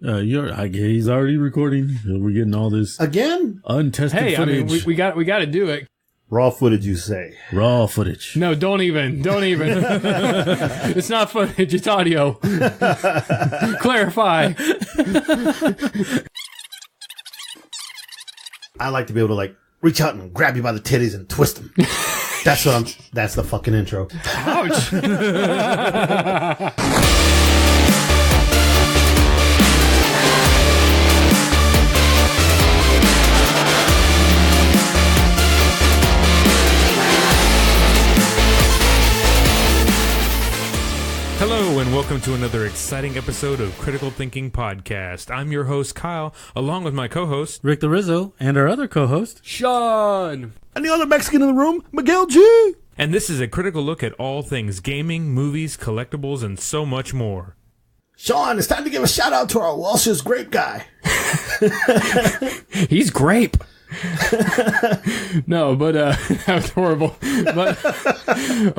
He's already recording. We're getting all this again. Untested footage. I mean, we got to do it. Raw footage, you say? Raw footage. No, don't even. It's not footage. It's audio. Clarify. I like to be able to reach out and grab you by the titties and twist them. That's the fucking intro. Ouch. Hello and welcome to another exciting episode of Critical Thinking Podcast. I'm your host, Kyle, along with my co-host, Rick the Rizzo, and our other co-host, Sean. And the other Mexican in the room, Miguel G. And this is a critical look at all things gaming, movies, collectibles, and so much more. Sean, it's time to give a shout out to our Welsh's grape guy. He's grape. No, but that was horrible. But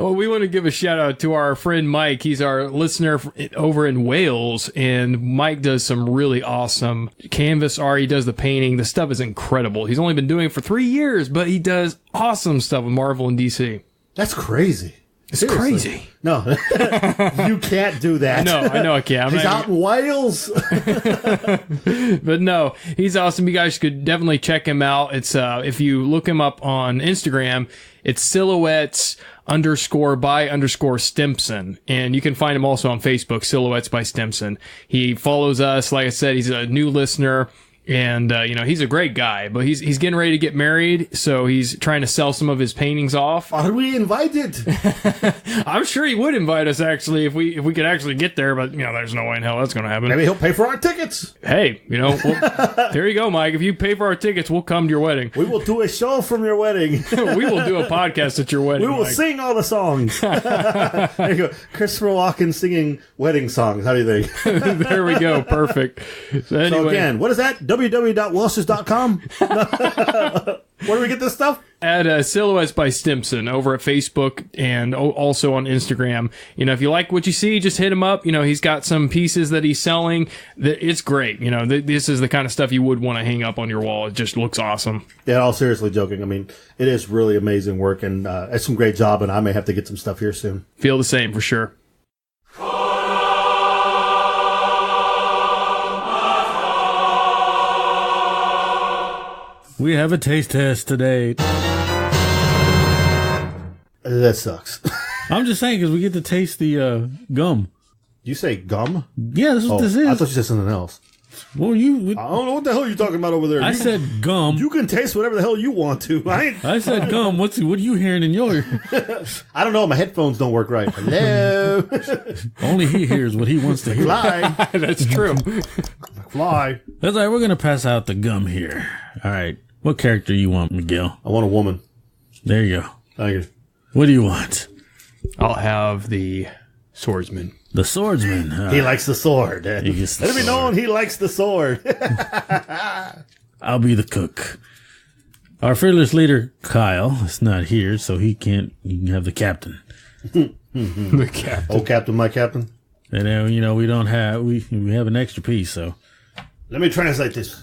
we want to give a shout out to our friend Mike. He's our listener over in Wales, and Mike does some really awesome canvas art. He does the painting. The stuff is incredible. He's only been doing it for 3 years, but he does awesome stuff with Marvel and DC. That's crazy. It's crazy. No, you can't do that. I know I can't. He's out in Wales. But no, he's awesome. You guys could definitely check him out. It's if you look him up on Instagram, it's silhouettes_by_Stimson. And you can find him also on Facebook, Silhouettes by Stimson. He follows us. Like I said, he's a new listener. And, he's a great guy, but he's getting ready to get married, so he's trying to sell some of his paintings off. Are we invited? I'm sure he would invite us, actually, if we could actually get there, but, there's no way in hell that's going to happen. Maybe he'll pay for our tickets. Hey, there you go, Mike. If you pay for our tickets, we'll come to your wedding. We will do a show from your wedding. We will do a podcast at your wedding, We will Mike. sing all the songs. There you go. Christopher Walken singing wedding songs. How do you think? There we go. Perfect. So, anyway. So again, what is that? www.welsh's.com. Where do we get this stuff? At Silhouettes by Stimson over at Facebook and also on Instagram. If you like what you see, just hit him up. He's got some pieces that he's selling. It's great. This is the kind of stuff you would want to hang up on your wall. It just looks awesome. Yeah, all seriously joking. I mean, it is really amazing work, and it's some great job, and I may have to get some stuff here soon. Feel the same for sure. we have a taste test today. That sucks. I'm just saying because we get to taste the gum. You say gum? Yeah, this is what this is. I thought you said something else. Well, I don't know what the hell you're talking about over there. I said gum. You can taste whatever the hell you want to. I said gum. What are you hearing in your ear? I don't know. My headphones don't work right. Hello. Only he hears what he wants to hear. Fly. That's true. Fly. That's all right. We're going to pass out the gum here. All right. What character you want, Miguel? I want a woman. There you go. Thank you. What do you want? I'll have the swordsman. The swordsman. He likes the sword. Let it be known he likes the sword. I'll be the cook. Our fearless leader, Kyle, is not here, so he can have the captain. The captain. Oh, captain, my captain. And then, we don't have, we have an extra piece, so. Let me translate this.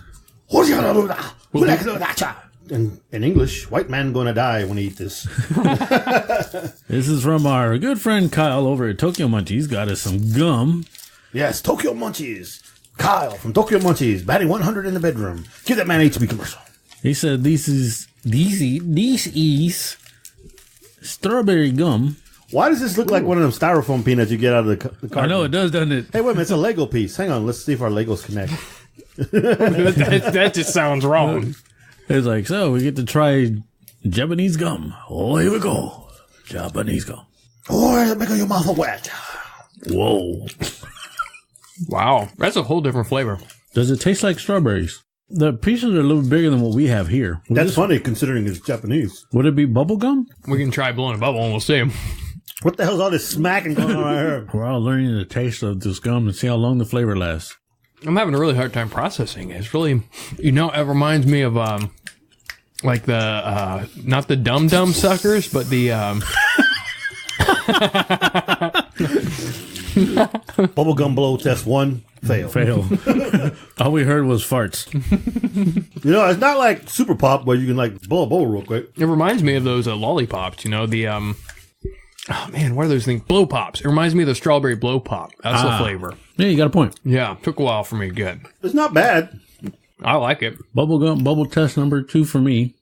In English, white man gonna die when he eat this. This is from our good friend Kyle over at Tokyo Munchies. Got us some gum. Yes, Tokyo Munchies. Kyle from Tokyo Munchies, batting 100 in the bedroom. Give that man HB commercial. He said this is strawberry gum. Why does this look like one of them styrofoam peanuts you get out of the carton? I know it does, doesn't it? Hey, wait a minute, it's a Lego piece. Hang on, let's see if our Legos connect. that just sounds wrong. It's like, so we get to try Japanese gum. Oh, here we go. Japanese gum. Oh, make your mouth wet. Whoa. Wow. That's a whole different flavor. Does it taste like strawberries? The pieces are a little bigger than what we have here. That's funny considering it's Japanese. Would it be bubble gum? We can try blowing a bubble and we'll see. What the hell's all this smacking going on right here? We're all learning the taste of this gum and see how long the flavor lasts. I'm having a really hard time processing it. It's really, it reminds me of, like the, not the dum-dum suckers, but the, Bubblegum blow test 1, fail. Fail. All we heard was farts. You know, it's not like Super Pop where you can like blow a bubble real quick. It reminds me of those lollipops, you know, the, oh man, what are those things? Blow pops. It reminds me of the strawberry blow pop. That's the flavor. Yeah, you got a point. Yeah, took a while for me to get. It's not bad. I like it. Bubblegum, bubble test number 2 for me.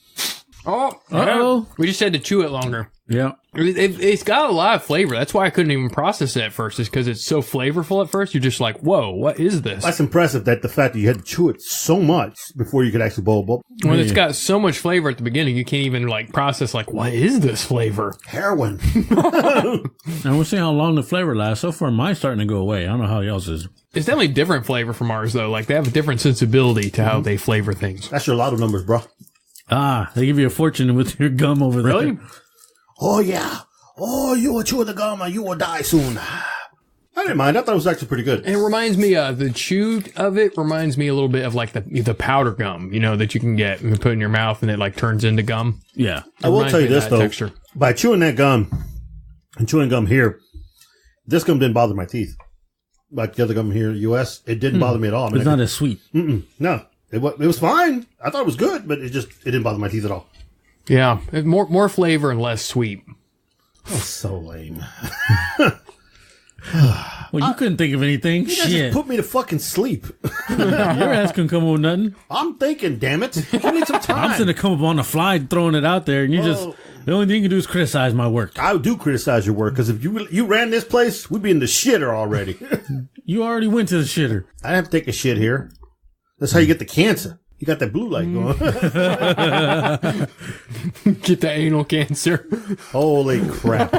Oh, Uh-oh. we just had to chew it longer. Yeah. It's got a lot of flavor. That's why I couldn't even process it at first, is because it's so flavorful at first. You're just like, whoa, what is this? That's impressive that the fact that you had to chew it so much before you could actually blow a bubble. When it's got so much flavor at the beginning, you can't even like process like, what is this flavor? Heroin. And we'll see how long the flavor lasts. So far, mine's starting to go away. I don't know how y'all's is. It's definitely different flavor from ours, though. Like, they have a different sensibility to how they flavor things. That's your lotto numbers, bro. They give you a fortune with your gum over there. Really? Oh, yeah. Oh, you will chew the gum and you will die soon. I didn't mind. I thought it was actually pretty good. It reminds me, the chew of it reminds me a little bit of like the powder gum, you know, that you can get and put in your mouth and it like turns into gum. Yeah. I will tell you this, though. Texture. By chewing that gum and chewing gum here, this gum didn't bother my teeth. Like the other gum here in the U.S., it didn't bother me at all. I mean, It's not as sweet. No. It was fine. I thought it was good, but it didn't bother my teeth at all. Yeah. More flavor and less sweet. Oh, so lame. Well, you couldn't think of anything. You guys Shit. just put me to fucking sleep. Your ass couldn't come up with nothing. I'm thinking, damn it. Give me some time. I'm sitting to come up on the fly throwing it out there, and you just, the only thing you can do is criticize my work. I do criticize your work, because if you ran this place, we'd be in the shitter already. You already went to the shitter. I didn't have to take a shit here. That's how you get the cancer. You got that blue light going. Get the anal cancer. Holy crap.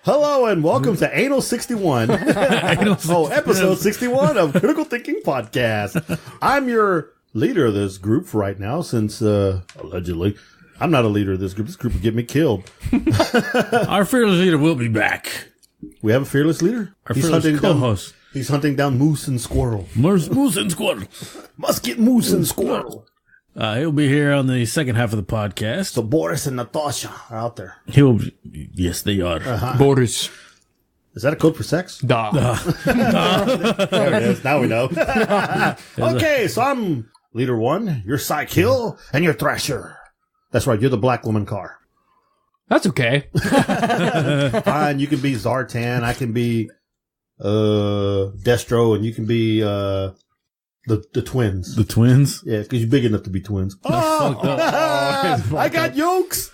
Hello and welcome to Anal 61. Episode 61 of Critical Thinking Podcast. I'm your leader of this group for right now since, allegedly, I'm not a leader of this group. This group would get me killed. Our fearless leader will be back. We have a fearless leader? Our fearless co-host. He's hunting down moose and squirrel. Moose and squirrel. Must get moose and squirrel. He'll be here on the second half of the podcast. So Boris and Natasha are out there. Yes, they are. Boris. Is that a code for sex? Da. There it is. Now we know. Okay, so I'm leader 1, you're Psykill, and you're Thrasher. That's right, you're the black woman car. That's okay. Fine, you can be Zartan, I can be Destro, and you can be the twins. The twins? Yeah, because you're big enough to be twins. I got yolks.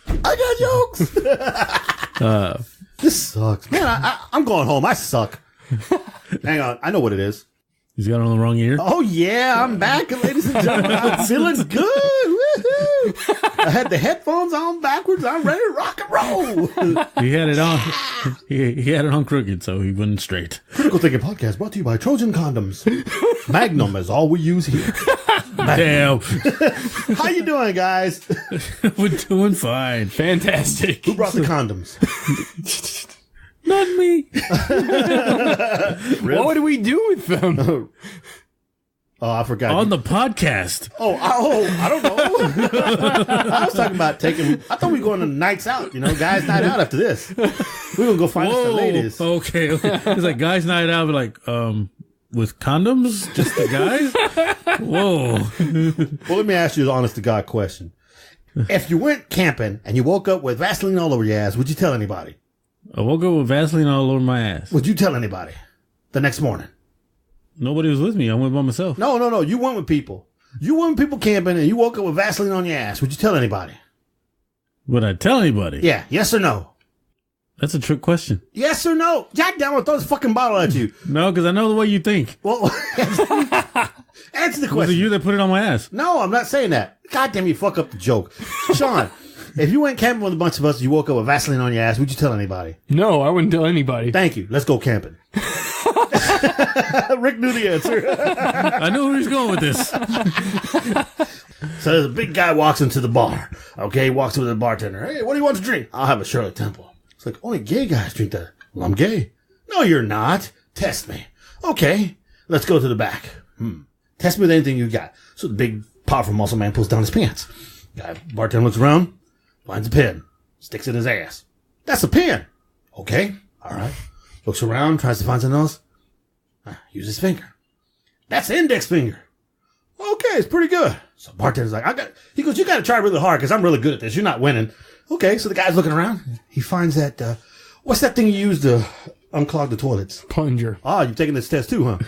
This sucks. Man, I'm going home. I suck. Hang on. I know what it is. He's got it on the wrong ear. Oh, yeah. I'm back, ladies and gentlemen. I'm feeling good. Woohoo. I had the headphones on backwards. I'm ready to rock and roll. He had it on. He had it on crooked, so he went straight. Critical Thinking Podcast brought to you by Trojan Condoms. Magnum is all we use here. Damn. How you doing, guys? We're doing fine. Fantastic. Who brought the condoms? Not me. What would we do with them? Oh, I forgot. On the podcast. I don't know. I was talking about I thought we were going on nights out, guys' night out after this. We're going to go find us the ladies. Okay. It's like guys' night out, like, with condoms? Just the guys? Whoa. Well, let me ask you the honest to God question. If you went camping and you woke up with Vaseline all over your ass, would you tell anybody? I woke up with Vaseline all over my ass. Would you tell anybody the next morning? Nobody was with me. I went by myself. No. You went with people. You went with people camping and you woke up with Vaseline on your ass. Would you tell anybody? Would I tell anybody? Yeah. Yes or no? That's a trick question. Yes or no? Jack down and throw this fucking bottle at you. No, because I know the way you think. Well, answer the question. Was it you that put it on my ass? No, I'm not saying that. God damn, you fuck up the joke. Sean, if you went camping with a bunch of us and you woke up with Vaseline on your ass, would you tell anybody? No, I wouldn't tell anybody. Thank you. Let's go camping. Rick knew the answer. I knew where he was going with this. So there's a big guy walks into the bar. Okay, he walks up to the bartender. Hey, what do you want to drink? I'll have a Shirley Temple. It's like, only gay guys drink that. Well, I'm gay. No, you're not. Test me. Okay, let's go to the back. Test me with anything you got. So the big, powerful muscle man pulls down his pants. Bartender looks around, finds a pen, sticks it in his ass. That's a pen. Okay, all right. Looks around, tries to find something else. Use his finger. That's the index finger. Okay, it's pretty good. So bartender's like, he goes, you got to try really hard because I'm really good at this. You're not winning. Okay, so the guy's looking around. He finds that, what's that thing you use to unclog the toilets? Plunger. Oh, you've taken this test too, huh?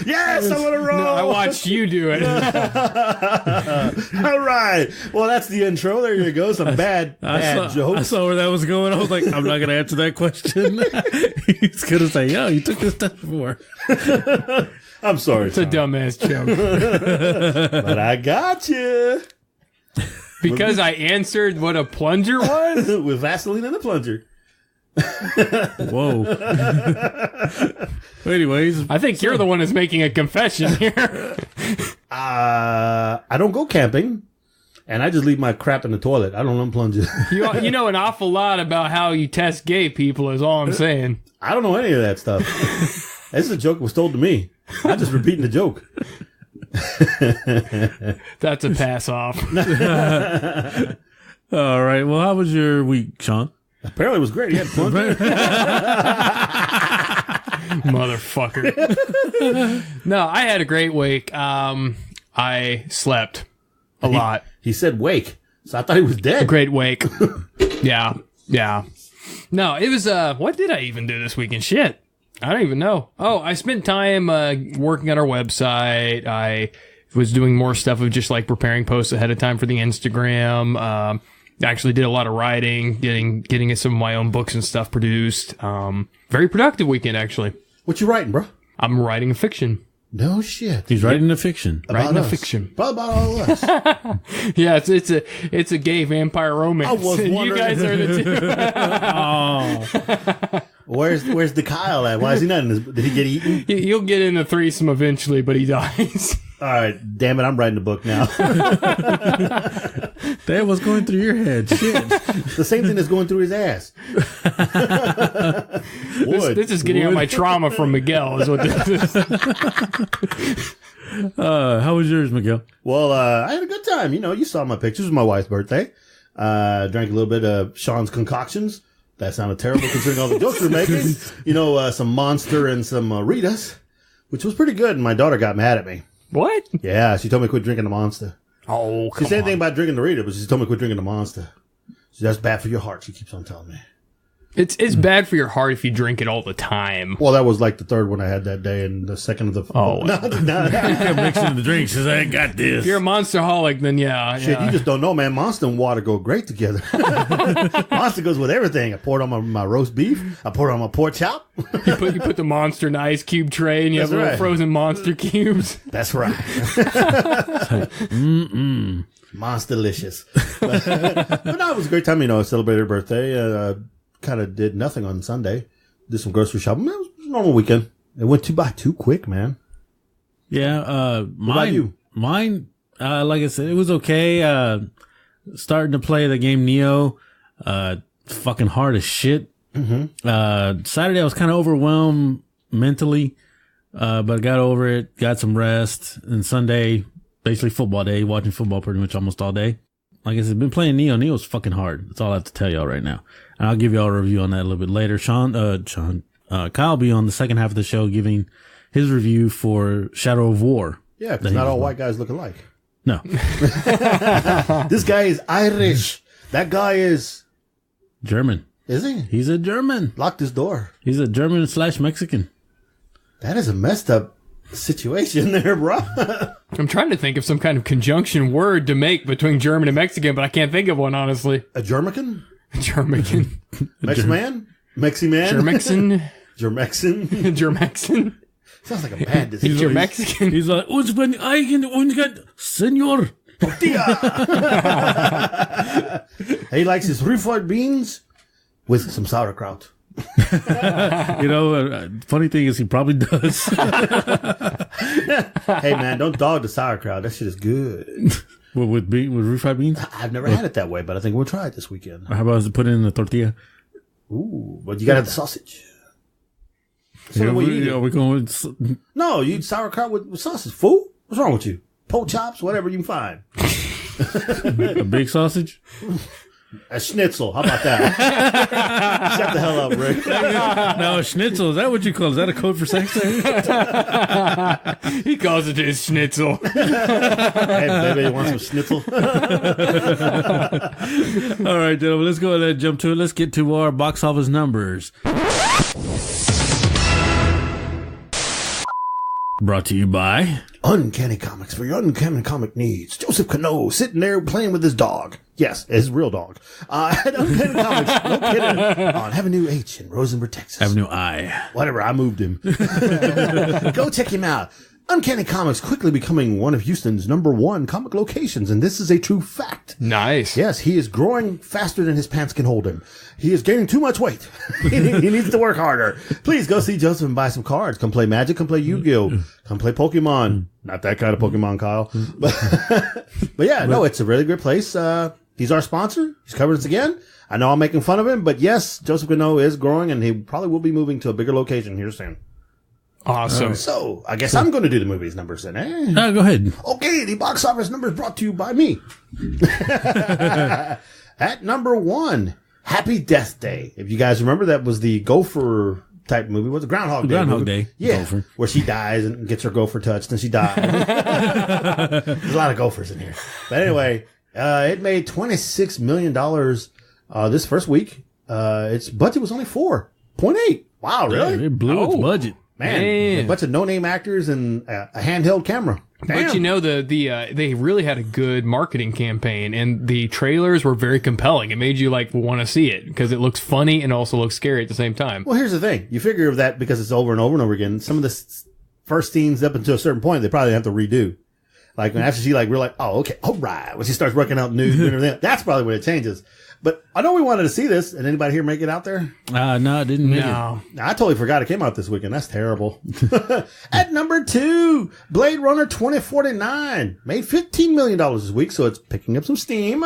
Yes, I'm on a roll. No, I watched you do it. All right. Well, that's the intro. There you go. Some bad jokes. I saw where that was going. I was like, I'm not going to answer that question. He's going to say, yo, you took this test before. I'm sorry. It's a dumbass joke. But I got you. Because I answered what a plunger was? With Vaseline and a plunger. Whoa. Anyways, I think you're the one that's making a confession here. I don't go camping, and I just leave my crap in the toilet. I don't unplunge it. You know an awful lot about how you test gay people is all I'm saying. I don't know any of that stuff. This is a joke that was told to me. I'm just repeating the joke. That's a pass off. all right. Well, how was your week, Sean? Apparently it was great. He had plunger. Motherfucker. No, I had a great week. I slept a lot. He said wake, so I thought he was dead. A great wake. Yeah. No, it was, what did I even do this weekend? Shit. I don't even know. Oh, I spent time working on our website. I was doing more stuff of just like preparing posts ahead of time for the Instagram. Actually did a lot of writing, getting some of my own books and stuff produced. Very productive weekend, actually. What you writing, bro? I'm writing a fiction. No shit. He's writing a fiction. Writing a fiction. Probably about all of us. Yeah, it's a gay vampire romance. I was wondering. You guys are the two. Where's the Kyle at? Why is he not in this? Did he get eaten? He'll get in a threesome eventually, but he dies. All right, damn it, I'm writing a book now. That was going through your head. Shit. The same thing that's going through his ass. This is getting out my trauma from Miguel, is what this is. How was yours, Miguel? Well, I had a good time. You saw my pictures. It was my wife's birthday. Drank a little bit of Sean's concoctions. That sounded terrible considering all the jokes we're making. Some Monster and some Ritas, which was pretty good. And my daughter got mad at me. What? Yeah, she told me to quit drinking the Monster. Oh, come She said on. anything about drinking the Rita, but she told me to quit drinking the Monster. So that's bad for your heart, she keeps on telling me. It's bad for your heart if you drink it all the time. Well, that was like the third one I had that day and the second of the... Oh. No. I'm mixing the drinks because I ain't got this. If you're a Monsterholic, then yeah. Shit, you just don't know, man. Monster and water go great together. Monster goes with everything. I poured on my roast beef. I poured on my pork chop. You put the Monster in the ice cube tray and you have That's little right. frozen Monster cubes. That's right. Monster-licious. But no, it was a great time. I celebrated her birthday. Kind of did nothing on Sunday. Did some grocery shopping. It was a normal weekend. It went by too quick, man. Yeah, What about you? Mine, like I said, it was okay. Starting to play the game Neo, fucking hard as shit. Mm-hmm. Saturday I was kind of overwhelmed mentally, but I got over it, got some rest, and Sunday, basically football day, watching football pretty much almost all day. Like I said, been playing Neo. Neo's fucking hard. That's all I have to tell y'all right now. And I'll give y'all a review on that a little bit later. Kyle will be on the second half of the show giving his review for Shadow of War. Yeah, because not all white guys look alike. No. This guy is Irish. That guy is... German. Is he? He's a German. Locked his door. He's a German/Mexican. That is a messed up situation there, bro. I'm trying to think of some kind of conjunction word to make between German and Mexican, but I can't think of one, honestly. A Germican? Germican. Meximan? Meximan? Germexin. Germexin? Germexin. Sounds like a bad decision. You're Mexican. He's like, uns bin eigen unget senor. He likes his refried beans with some sauerkraut. Funny thing is he probably does. Hey, man, don't dog the sauerkraut. That shit is good. with refried beans? I've never had it that way, but I think we'll try it this weekend. How about put it in the tortilla? Ooh, but you gotta have the sausage. So Yeah, what you eat? we're going with... No, you eat sauerkraut with sausage. Fool? What's wrong with you? Pork chops, whatever you can find. a big sausage? A schnitzel. How about that? Shut the hell up, Rick. No, a schnitzel. Is that what you call it? Is that a code for sex? He calls it his schnitzel. Hey, baby, you want some schnitzel? All right, gentlemen, let's go ahead and jump to it. Let's get to our box office numbers. Brought to you by Uncanny Comics for your uncanny comic needs. Joseph Cano sitting there playing with his dog. Yes, his real dog. At Uncanny Comics, no kidding, on Avenue H in Rosenberg, Texas. Avenue I. Whatever, I moved him. Go check him out. Uncanny Comics quickly becoming one of Houston's #1 comic locations, and this is a true fact. Nice. Yes, he is growing faster than his pants can hold him. He is gaining too much weight. He needs to work harder. Please go see Joseph and buy some cards. Come play Magic, come play Yu-Gi-Oh! Come play Pokemon. Not that kind of Pokemon, Kyle. But yeah, no, it's a really great place. He's our sponsor. He's covered us again. I know I'm making fun of him, but yes, Joseph Cano is growing, and he probably will be moving to a bigger location here soon. Awesome. So, I guess I'm going to do the movies numbers then, eh? Go ahead. Okay, the box office numbers brought to you by me. At #1, Happy Death Day. If you guys remember, that was the gopher type movie. What's it? Groundhog Day. Groundhog Day. Yeah. Gopher. Where she dies and gets her gopher touched and she dies. There's a lot of gophers in here. But anyway, it made $26 million this first week. Its budget was only $4.8. Wow, really? Yeah, it blew its budget. Man, a bunch of no-name actors and a handheld camera. Damn. But you know, they really had a good marketing campaign, and the trailers were very compelling. It made you want to see it because it looks funny and also looks scary at the same time. Well, here's the thing. You figure of that because it's over and over and over again. Some of the first scenes up until a certain point, they probably have to redo. Like when after she we're like, oh, okay, all right. When she starts working out nude and everything, that's probably when it changes. But I know we wanted to see this. Did anybody here make it out there? No, it didn't make it. I totally forgot it came out this weekend. That's terrible. At #2, Blade Runner 2049 made $15 million this week, so it's picking up some steam.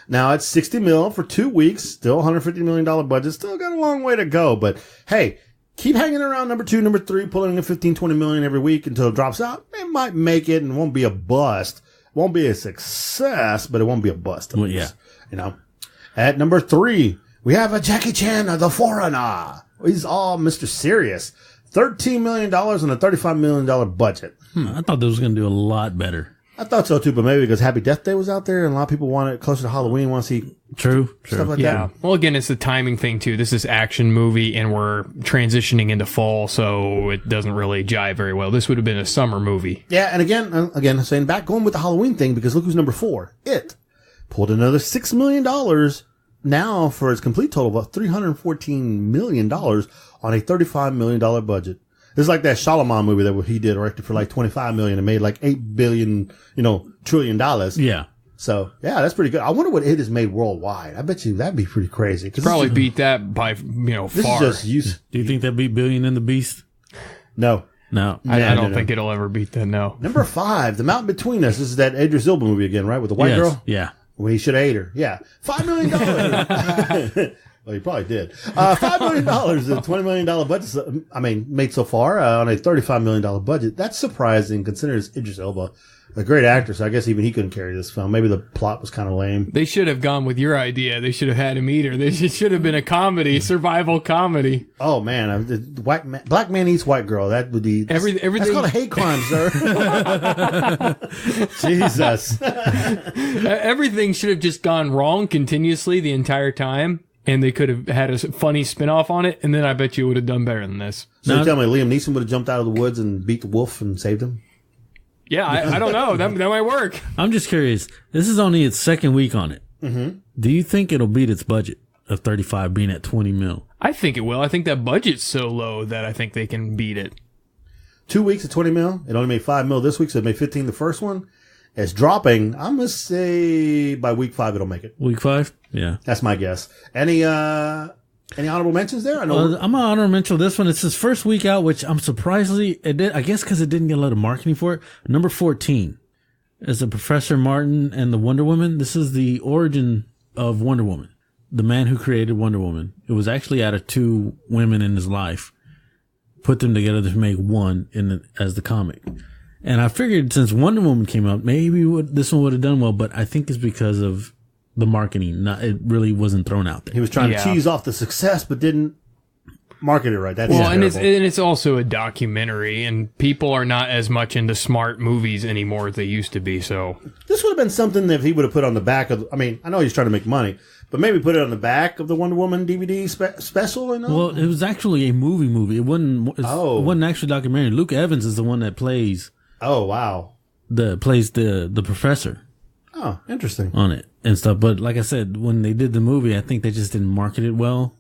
Now it's $60 million for 2 weeks. Still $150 million budget. Still got a long way to go. But hey, keep hanging around #2, #3, pulling in $15-20 million every week until it drops out. It might make it and won't be a bust. Won't be a success, but it won't be a bust. Well, yeah. You know. At #3, we have a Jackie Chan, The Foreigner. He's all Mr. Serious. $13 million on a $35 million budget. I thought this was going to do a lot better. I thought so too, but maybe because Happy Death Day was out there and a lot of people want it closer to Halloween, want to see True. stuff like Yeah. that. Well, again, it's the timing thing too. This is action movie, and we're transitioning into fall, so it doesn't really jive very well. This would have been a summer movie. Yeah, and again, saying back, going with the Halloween thing, because look who's #4. It pulled another $6 million now for its complete total of $314 million on a $35 million budget. This is like that Shyamalan movie that he did, directed for $25 million and made $8 billion, trillion dollars. Yeah. So, yeah, that's pretty good. I wonder what it has made worldwide. I bet you that'd be pretty crazy. Probably beat that by, This far. is just use. Do you think that beat Billion and the Beast? No. No. I don't think it'll ever beat that, no. #5, The Mountain Between Us. This is that Idris Elba movie again, right? With the white girl? Yeah. Well, he should have ate her. Yeah. $5 million. Well, he probably did. $5 million and $20 million budget. Made so far on a $35 million budget. That's surprising considering it's Idris Elba, a great actor. So I guess even he couldn't carry this film. Maybe the plot was kind of lame. They should have gone with your idea. They should have had him eat her. It should have been a comedy, survival comedy. Oh man, black man eats white girl. That would be everything. That's called a hate crime, sir. Jesus. Everything should have just gone wrong continuously the entire time, and they could have had a funny spin-off on it, and then I bet you would have done better than this. So you tell me Liam Neeson would have jumped out of the woods and beat the wolf and saved him? Yeah, I don't know. That might work. I'm just curious. This is only its second week on it. Mm-hmm. Do you think it'll beat its budget of 35 being at 20 mil? I think it will. I think that budget's so low that I think they can beat it. 2 weeks at 20 mil. It only made 5 mil this week, so it made 15 the first one. It's dropping. I'm going to say by week 5 it'll make it. Week 5? Yeah. That's my guess. Any honorable mentions there? I'm going to honorable mention this one. It's his first week out, which I'm surprisingly, I guess because it didn't get a lot of marketing for it. #14 is the Professor Martin and the Wonder Woman. This is the origin of Wonder Woman, the man who created Wonder Woman. It was actually out of 2 women in his life, put them together to make one as the comic. And I figured since Wonder Woman came out, maybe this one would have done well, but I think it's because of the marketing. It really wasn't thrown out there. He was trying to tease off the success, but didn't market it right. That's and it's also a documentary, and people are not as much into smart movies anymore as they used to be. So this would have been something that he would have put on the back of. I mean, I know he's trying to make money, but maybe put it on the back of the Wonder Woman DVD special. You know? Well, it was actually a movie. It wasn't actually a documentary. Luke Evans is the one that plays. Oh wow! Plays the professor. Oh, interesting. On it and stuff. But like I said, when they did the movie, I think they just didn't market it well.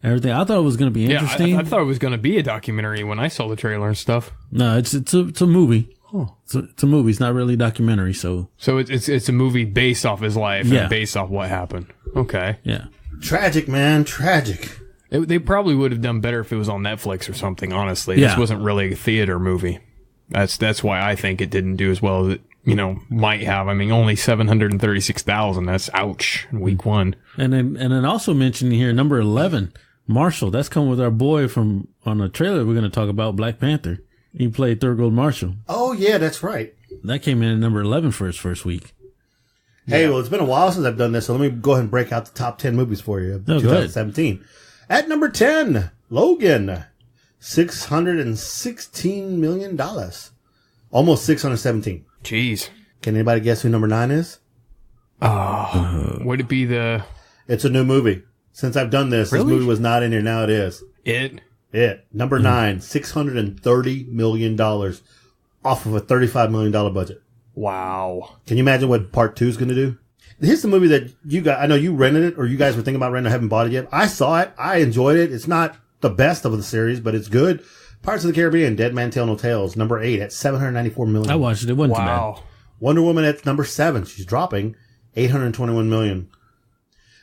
Everything. I thought it was going to be interesting. I thought it was going to be a documentary when I saw the trailer and stuff. No, it's a movie. Oh. It's a movie. It's not really a documentary. So it's a movie based off his life and based off what happened. Okay. Yeah. Tragic, man. Tragic. They probably would have done better if it was on Netflix or something. Honestly, this wasn't really a theater movie. That's why I think it didn't do as well as it might have. I mean, only 736,000. That's ouch in week one. And then also mentioning here number 11. Marshall, that's coming with our boy on a trailer we're going to talk about, Black Panther. He played Thurgood Marshall. Oh, yeah, that's right. That came in at number 11 for his first week. Hey, well, it's been a while since I've done this, so let me go ahead and break out the top 10 movies for you of 2017. At number 10, Logan, $616 million. Almost 617. Jeez. Can anybody guess who number 9 is? Would it be the... It's a new movie. Since I've done this, This movie was not in here. Now it is. It. Number 9, $630 million off of a $35 million budget. Wow. Can you imagine what part 2 is going to do? Here's the movie that you got. I know you rented it, or you guys were thinking about renting it. I haven't bought it yet. I saw it. I enjoyed it. It's not the best of the series, but it's good. Pirates of the Caribbean, Dead Man Tell No Tales, number 8 at $794 million. I watched it. It wasn't too bad. Wonder Woman at number 7. She's dropping $821 million.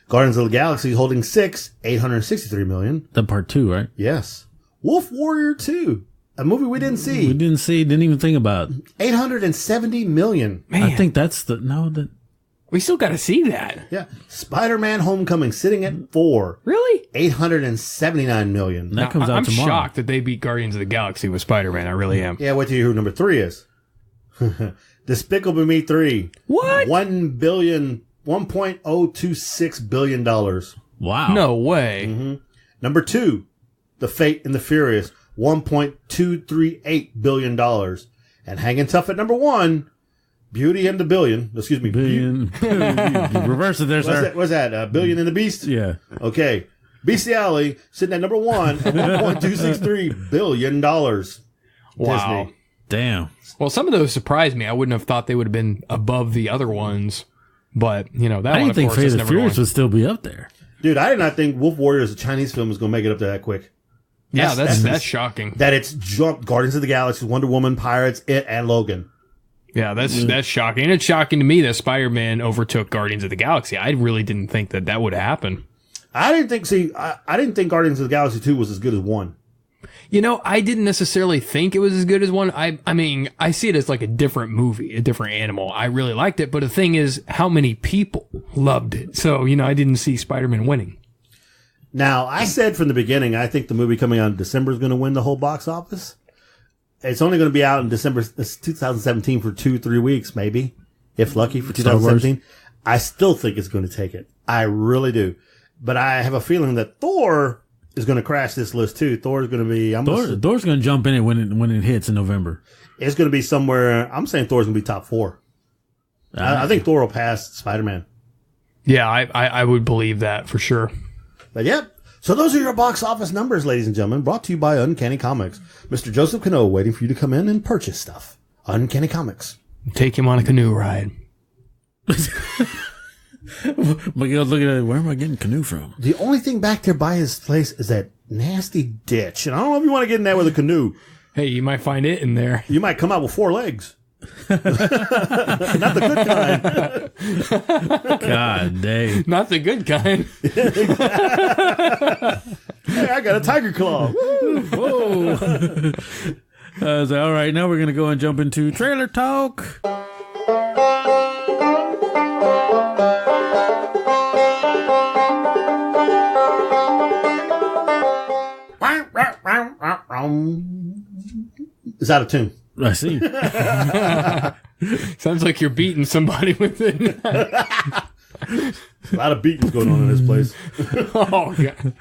Guardians of the Galaxy holding 6, $863 million. The part 2, right? Yes. Wolf Warrior 2, a movie we didn't see. Didn't even think about. $870 million. Man. I think that's we still got to see that. Yeah. Spider-Man Homecoming sitting at 4. Really? $879 million. That comes out tomorrow. I'm shocked that they beat Guardians of the Galaxy with Spider-Man. I really am. Yeah, wait till you hear who number 3 is. Despicable Me 3. What? $1.026 billion. Wow. No way. Mm-hmm. Number 2, The Fate and the Furious, $1.238 billion. And hanging tough at number 1, Beauty and the Billion. Excuse me. Billion. Reverse it there, sir. What's that? Billion and the Beast? Yeah. Okay. Bestiality sitting at number 1 at $1.263 billion. Wow. Disney. Damn. Well, some of those surprised me. I wouldn't have thought they would have been above the other ones. But, that I one, didn't of think course, Fate is of the never Furious going. would still be up there. Dude, I did not think Wolf Warrior as a Chinese film was going to make it up to that quick. Yeah, that's shocking. That it's jumped Guardians of the Galaxy, Wonder Woman, Pirates, It, and Logan. Yeah, that's shocking. And it's shocking to me that Spider-Man overtook Guardians of the Galaxy. I really didn't think that would happen. I didn't think Guardians of the Galaxy 2 was as good as 1. I didn't necessarily think it was as good as 1. I mean, I see it as like a different movie, a different animal. I really liked it, but the thing is, how many people loved it? So, I didn't see Spider-Man winning. Now, I said from the beginning, I think the movie coming out in December is going to win the whole box office. It's only going to be out in December 2017 for 2-3 weeks, maybe, if lucky, for 2017. I still think it's going to take it. I really do. But I have a feeling that Thor is going to crash this list too. Thor's going to be... Thor's going to jump in it when it hits in November. It's going to be somewhere... I'm saying Thor's going to be top 4. I think Thor will pass Spider-Man. Yeah, I would believe that for sure. But yeah. So those are your box office numbers, ladies and gentlemen, brought to you by Uncanny Comics. Mr. Joseph Cano waiting for you to come in and purchase stuff. Uncanny Comics. Take him on a canoe ride. Miguel's looking at it, where am I getting canoe from? The only thing back there by his place is that nasty ditch. And I don't know if you want to get in there with a canoe. Hey, you might find it in there. You might come out with 4 legs. Not the good kind. God dang. Not the good kind. Hey, I got a tiger claw. Woo. Whoa. So, all right, now we're going to go and jump into trailer talk. It's out of tune. I see. Sounds like you're beating somebody with it. A lot of beatings going on in this place. Oh, God.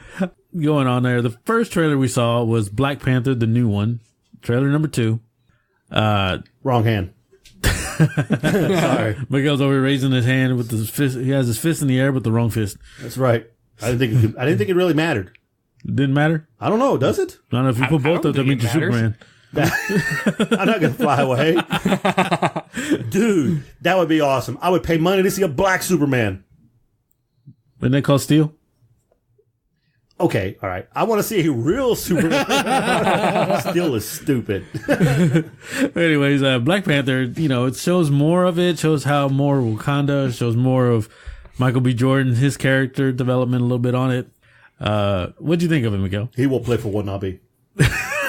Going on there. The first trailer we saw was Black Panther, the new one. Trailer number 2. Wrong hand. Sorry. Miguel's over raising his hand with his fist. He has his fist in the air, but the wrong fist. That's right. I didn't think it really mattered. Didn't matter? I don't know. Does it? I don't know if you put both up, that means you're Superman. I'm not going to fly away. Dude, that would be awesome. I would pay money to see a black Superman. Isn't that called Steel? Okay, all right. I want to see a real Superman. Steel is stupid. Anyways, Black Panther, it shows more of it, shows how more Wakanda, shows more of Michael B. Jordan, his character development a little bit on it. What'd you think of it, Miguel? He will play for Watanabe.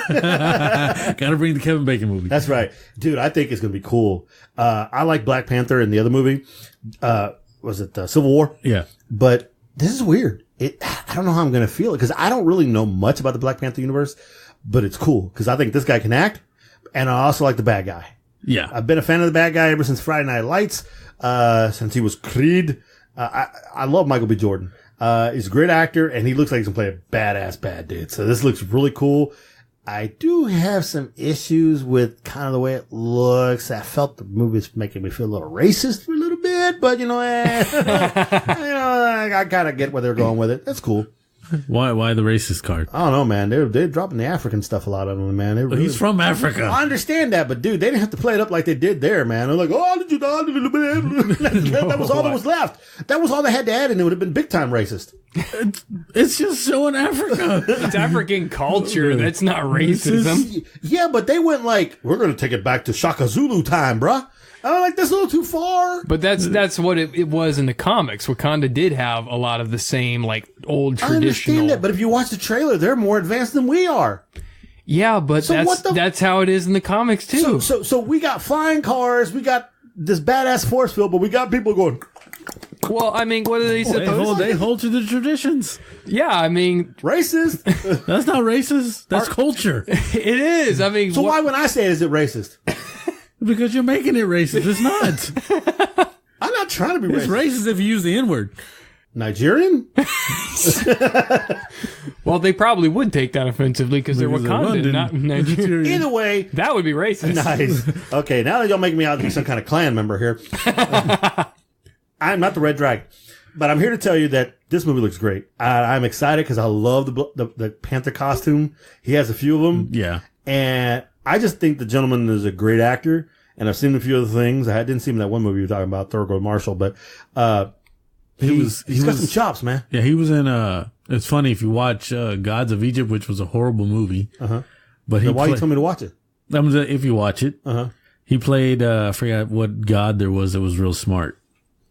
Gotta bring the Kevin Bacon movie. That's right. Dude, I think it's going to be cool. I like Black Panther in the other movie. Was it Civil War? Yeah. But this is weird. I don't know how I'm going to feel it because I don't really know much about the Black Panther universe, but it's cool because I think this guy can act, and I also like the bad guy. Yeah. I've been a fan of the bad guy ever since Friday Night Lights, since he was Creed. I love Michael B. Jordan. He's a great actor, and he looks like he's going to play a badass bad dude. So this looks really cool. I do have some issues with kind of the way it looks. I felt the movie's making me feel a little racist for a little bit, but I kind of get where they're going with it. That's cool. Why the racist card? I don't know, man. They're dropping the African stuff a lot on them, man. He's from Africa. I understand that, but dude, they didn't have to play it up like they did there, man. They're like, oh, did you die? That was all that was left. That was all they had to add, and it would have been big time racist. It's just showing Africa. It's African culture. That's not racism. Yeah, but they went like, we're going to take it back to Shaka Zulu time, bruh. I'm like, that's a little too far. But that's what it was in the comics. Wakanda did have a lot of the same, like, old traditional. I understand that, but if you watch the trailer, they're more advanced than we are. Yeah, but that's how it is in the comics, too. So we got flying cars, we got this badass force field, but we got people going... Well, I mean, what are they supposed to They hold to the traditions. Yeah, I mean... Racist? That's not racist. That's culture. It is. I mean... So why when I say it, is it racist? Because you're making it racist. It's not. I'm not trying to be racist. It's racist if you use the N-word. Nigerian? Well, they probably would take that offensively because they're Wakandan, not Nigerian. Either way... That would be racist. Nice. Okay, now that y'all making me out to be some kind of Klan member here. I'm not the Red Dragon, but I'm here to tell you that this movie looks great. I'm excited because I love the Panther costume. He has a few of them. Yeah. And I just think the gentleman is a great actor, and I've seen a few other things. I didn't see him in that one movie you were talking about, Thurgood Marshall, but he's got some chops, man. Yeah, he was in it's funny if you watch Gods of Egypt, which was a horrible movie. Uh-huh. But why you told me to watch it? If you watch it. Uh-huh. He played I forgot what god there was that was real smart.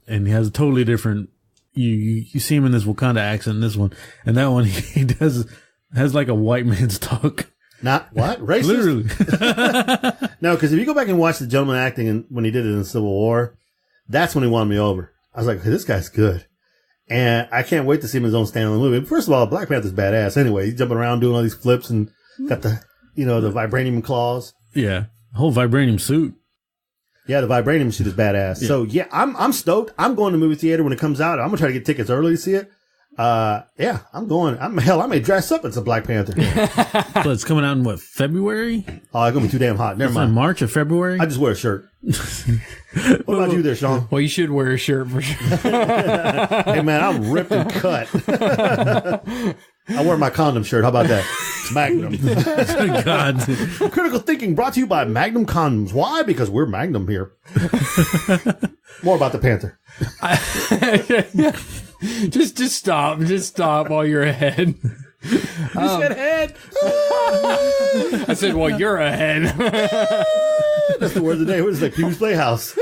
And he has a totally different you see him in this Wakanda accent in this one. And that one has like a white man's talk. Not what? Racist? Literally. No, because if you go back and watch the gentleman acting when he did it in Civil War, that's when he won me over. I was like, hey, this guy's good. And I can't wait to see him in his own standalone movie. First of all, Black Panther's badass anyway. He's jumping around doing all these flips and got the vibranium claws. Yeah. Whole vibranium suit. Yeah, the vibranium suit is badass. Yeah. So yeah, I'm stoked. I'm going to the movie theater when it comes out. I'm gonna try to get tickets early to see it. Yeah, I'm going. I may dress up as a Black Panther. So it's coming out in what, February? Oh, it's gonna be too damn hot. Never mind. March or February? I just wear a shirt. What about you there, Sean? Well, you should wear a shirt for sure. Hey man, I'm ripped and cut. I wear my condom shirt. How about that? Magnum. God. Critical Thinking brought to you by Magnum Condoms. Why? Because we're Magnum here. More about the Panther. Just stop. Just stop while you're ahead. You said head. I said, well, you're ahead. That's the word of the day. What is that? Hugh's Playhouse.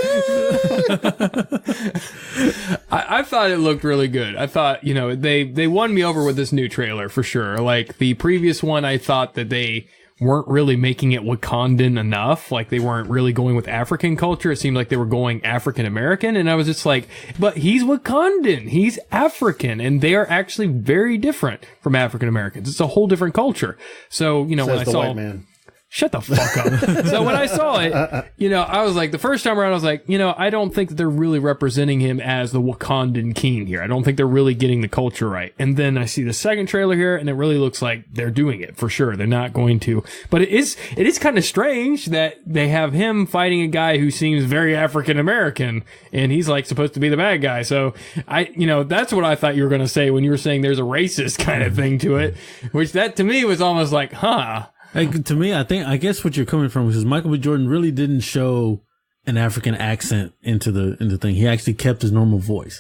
I thought it looked really good. I thought, they won me over with this new trailer for sure. Like the previous one, I thought that they weren't really making it Wakandan enough. Like they weren't really going with African culture. It seemed like they were going African American. And I was just like, but he's Wakandan. He's African. And they are actually very different from African Americans. It's a whole different culture. So, when I saw... White man. Shut the fuck up. So when I saw it, I was like, the first time around, I was like, I don't think that they're really representing him as the Wakandan king here. I don't think they're really getting the culture right. And then I see the second trailer here, and it really looks like they're doing it for sure. They're not going to. But it is kind of strange that they have him fighting a guy who seems very African American, and he's like supposed to be the bad guy. So that's what I thought you were going to say when you were saying there's a racist kind of thing to it, which that to me was almost like, huh. To me, I guess what you're coming from is Michael B. Jordan really didn't show an African accent into the thing. He actually kept his normal voice,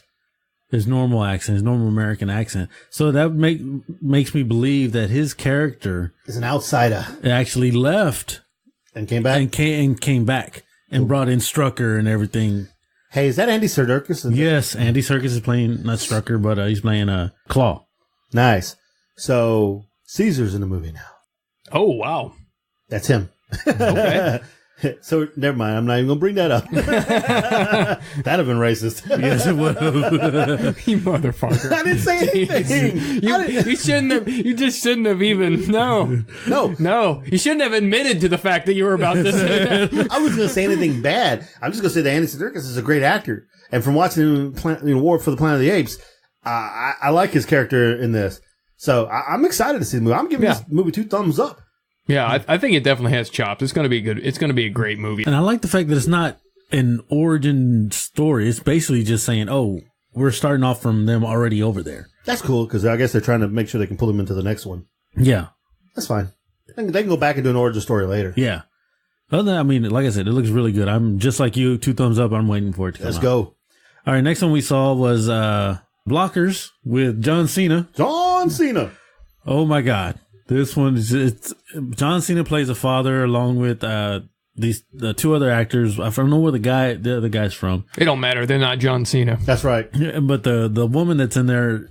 his normal accent, his normal American accent. So that makes me believe that his character is an outsider. Actually left and came back and came back and brought in Strucker and everything. Hey, is that Andy Serkis? Yes, Andy Serkis is playing not Strucker, but he's playing Claw. Nice. So Caesar's in the movie now. Oh, wow. That's him. Okay. So, never mind. I'm not even going to bring that up. That'd have been racist. Yes, it would have. You motherfucker. I didn't say anything. You shouldn't have. You just shouldn't have even. No. You shouldn't have admitted to the fact that you were about to say that. I wasn't going to say anything bad. I'm just going to say that Andy Serkis is a great actor. And from watching him War for the Planet of the Apes, I like his character in this. So I'm excited to see the movie. I'm giving this movie 2 thumbs up. Yeah, I think it definitely has chops. It's going to be good. It's going to be a great movie. And I like the fact that it's not an origin story. It's basically just saying, oh, we're starting off from them already over there. That's cool, because I guess they're trying to make sure they can pull them into the next one. Yeah. That's fine. They can go back and do an origin story later. Yeah. Other than that, I mean, like I said, it looks really good. I'm just like you, 2 thumbs up. I'm waiting for it to come out. Let's go. All right, next one we saw was Blockers with John Cena. John Cena. Oh, my God. This one is John Cena plays a father along with these 2 other actors. I don't know where the other guy's from. It don't matter. They're not John Cena. That's right. Yeah, but the woman that's in there,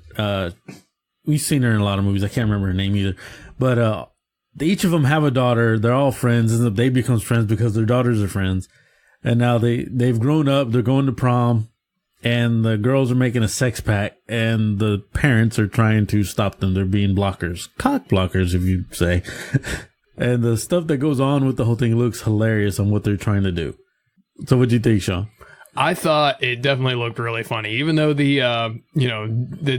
we've seen her in a lot of movies. I can't remember her name either. But each of them have a daughter. They're all friends, and they become friends because their daughters are friends. And now they've grown up. They're going to prom. And the girls are making a sex pact, and the parents are trying to stop them. They're being blockers. Cock blockers, if you say. And the stuff that goes on with the whole thing looks hilarious on what they're trying to do. So what'd you think, Sean? I thought it definitely looked really funny, even though the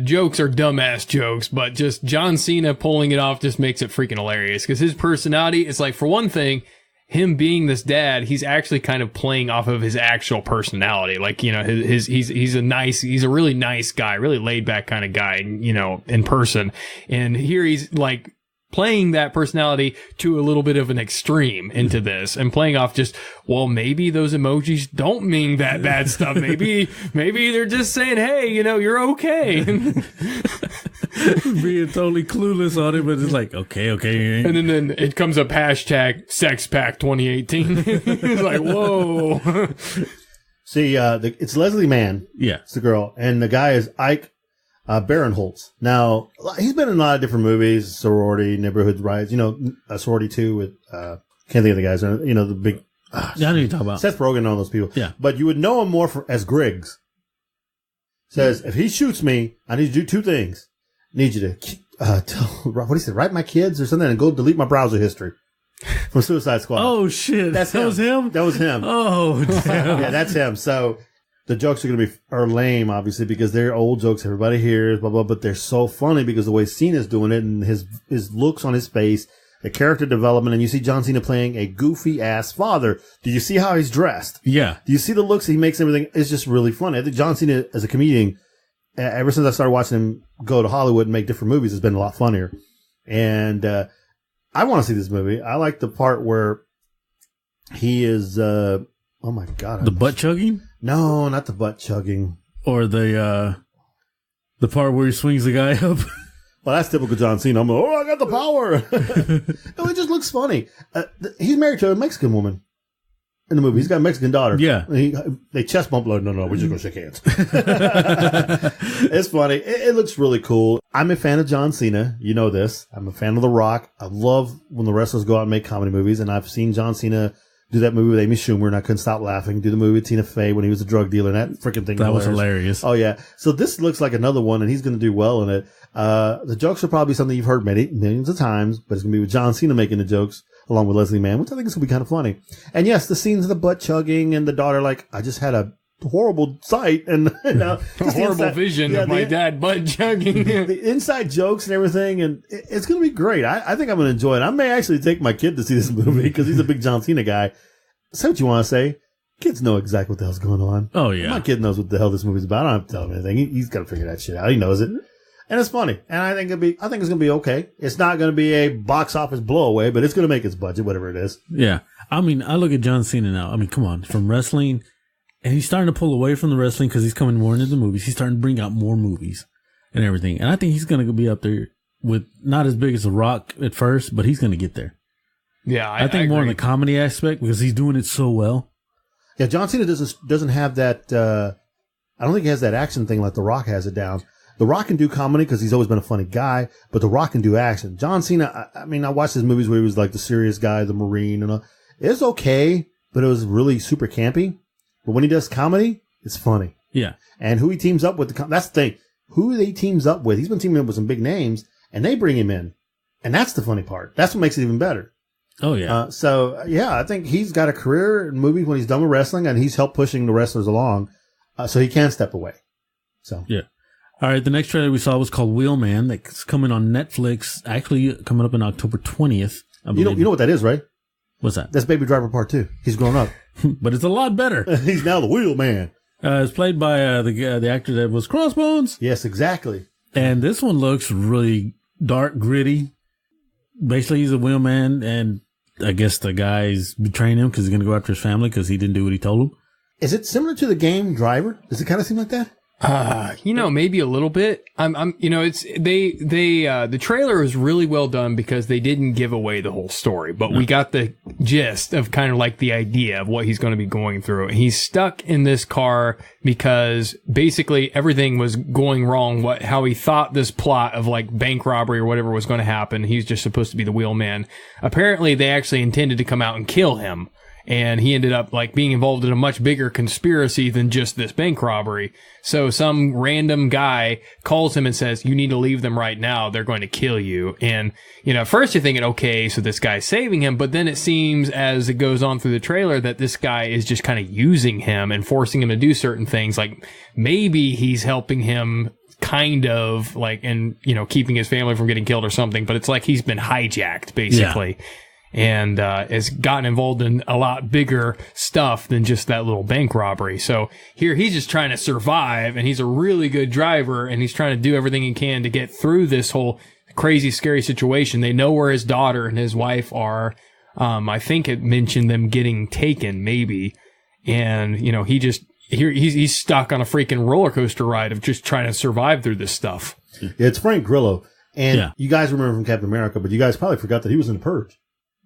jokes are dumbass jokes, but just John Cena pulling it off just makes it freaking hilarious. Because his personality is like, for one thing, him being this dad, he's actually kind of playing off of his actual personality. Like, he's a really nice guy, really laid back kind of guy, in person. And here he's like playing that personality to a little bit of an extreme into this and playing off just, well, maybe those emojis don't mean that bad stuff. Maybe they're just saying, hey, you're okay. Being totally clueless on it, but it's like, okay. And then it comes up hashtag SexPack 2018. It's like, whoa. See, it's Leslie Mann. Yeah. It's the girl. And the guy is Ike Barinholtz. Now, he's been in a lot of different movies, Sorority, Neighborhood Rights, Sorority 2 with, can't think of the guys, the big. Yeah, I know what you're talking about. Seth Rogen and all those people. Yeah. But you would know him more as Griggs. Says, if he shoots me, I need you to do 2 things. I need you to tell, what do you say, write my kids or something and go delete my browser history from Suicide Squad. Oh, shit. That was him? That was him. Oh, damn. Yeah, that's him. So the jokes are going to be lame, obviously, because they're old jokes everybody hears, blah, blah, but they're so funny because the way Cena's doing it and his looks on his face, the character development, and you see John Cena playing a goofy-ass father. Do you see how he's dressed? Yeah. Do you see the looks he makes and everything? It's just really funny. I think John Cena, as a comedian, ever since I started watching him go to Hollywood and make different movies, has been a lot funnier. And I want to see this movie. I like the part where he is, oh my God. The butt chugging? No, not the butt chugging. Or the part where he swings the guy up? Well, that's typical John Cena. I'm like, I got the power. No, it just looks funny. He's married to a Mexican woman in the movie. He's got a Mexican daughter. Yeah. They chest bump. Like, no, we're just going to shake hands. It's funny. It looks really cool. I'm a fan of John Cena. You know this. I'm a fan of The Rock. I love when the wrestlers go out and make comedy movies, and I've seen John Cena do that movie with Amy Schumer, and I couldn't stop laughing. Do the movie with Tina Fey when he was a drug dealer, and that freaking thing was hilarious. Oh, yeah. So this looks like another one, and he's going to do well in it. The jokes are probably something you've heard millions of times, but it's going to be with John Cena making the jokes. along with Leslie Mann, which I think is going to be kind of funny. And yes, the scenes of the butt chugging and the daughter, like, I just had a horrible sight and a horrible vision of my dad butt chugging. The inside jokes and everything, and it's going to be great. I think I'm going to enjoy it. I may actually take my kid to see this movie because he's a big John Cena guy. Say what you want to say. Kids know exactly what the hell's going on. Oh, yeah. My kid knows what the hell this movie's about. I don't have to tell him anything. He's got to figure that shit out. He knows it. And it's funny. And I think it's going to be okay. It's not going to be a box office blowaway, but it's going to make its budget, whatever it is. Yeah. I mean, I look at John Cena now. I mean, come on. From wrestling, and he's starting to pull away from the wrestling because he's coming more into the movies. He's starting to bring out more movies and everything. And I think he's going to be up there with not as big as The Rock at first, but he's going to get there. Yeah, I think more in the comedy aspect because he's doing it so well. Yeah, John Cena doesn't have that. I don't think he has that action thing like The Rock has it down. The Rock can do comedy because he's always been a funny guy, but The Rock can do action. John Cena, I mean, I watched his movies where he was like the serious guy, the Marine, and all. It's okay, but it was really super campy. But when he does comedy, it's funny. Yeah. And who he teams up with, that's the thing. Who he teams up with, he's been teaming up with some big names, and they bring him in. And that's the funny part. That's what makes it even better. Oh, yeah. I think he's got a career in movies when he's done with wrestling, and he's helped pushing the wrestlers along, so he can step away. So yeah. All right, the next trailer we saw was called Wheelman. That's coming on Netflix, actually coming up on October 20th. You know what that is, right? What's that? That's Baby Driver Part 2. He's grown up. But it's a lot better. He's now the Wheelman. It's played by the actor that was Crossbones. Yes, exactly. And this one looks really dark, gritty. Basically, he's a wheelman, and I guess the guy's betraying him because he's going to go after his family because he didn't do what he told him. Is it similar to the game Driver? Does it kind of seem like that? Maybe a little bit. The trailer is really well done because they didn't give away the whole story, but we got the gist of kind of like the idea of what he's going to be going through. He's stuck in this car because basically everything was going wrong. How he thought this plot of like bank robbery or whatever was going to happen. He's just supposed to be the wheelman. Apparently they actually intended to come out and kill him. And he ended up like being involved in a much bigger conspiracy than just this bank robbery. So some random guy calls him and says, you need to leave them right now. They're going to kill you. And, at first you're thinking, okay, so this guy's saving him. But then it seems as it goes on through the trailer that this guy is just kind of using him and forcing him to do certain things. Like maybe he's helping him kind of like, and, keeping his family from getting killed or something. But it's like he's been hijacked basically. Yeah. And has gotten involved in a lot bigger stuff than just that little bank robbery. So here he's just trying to survive, and he's a really good driver, and he's trying to do everything he can to get through this whole crazy, scary situation. They know where his daughter and his wife are. I think it mentioned them getting taken, maybe. And, he's stuck on a freaking roller coaster ride of just trying to survive through this stuff. Yeah, it's Frank Grillo. And you guys remember from Captain America, but you guys probably forgot that he was in The Purge.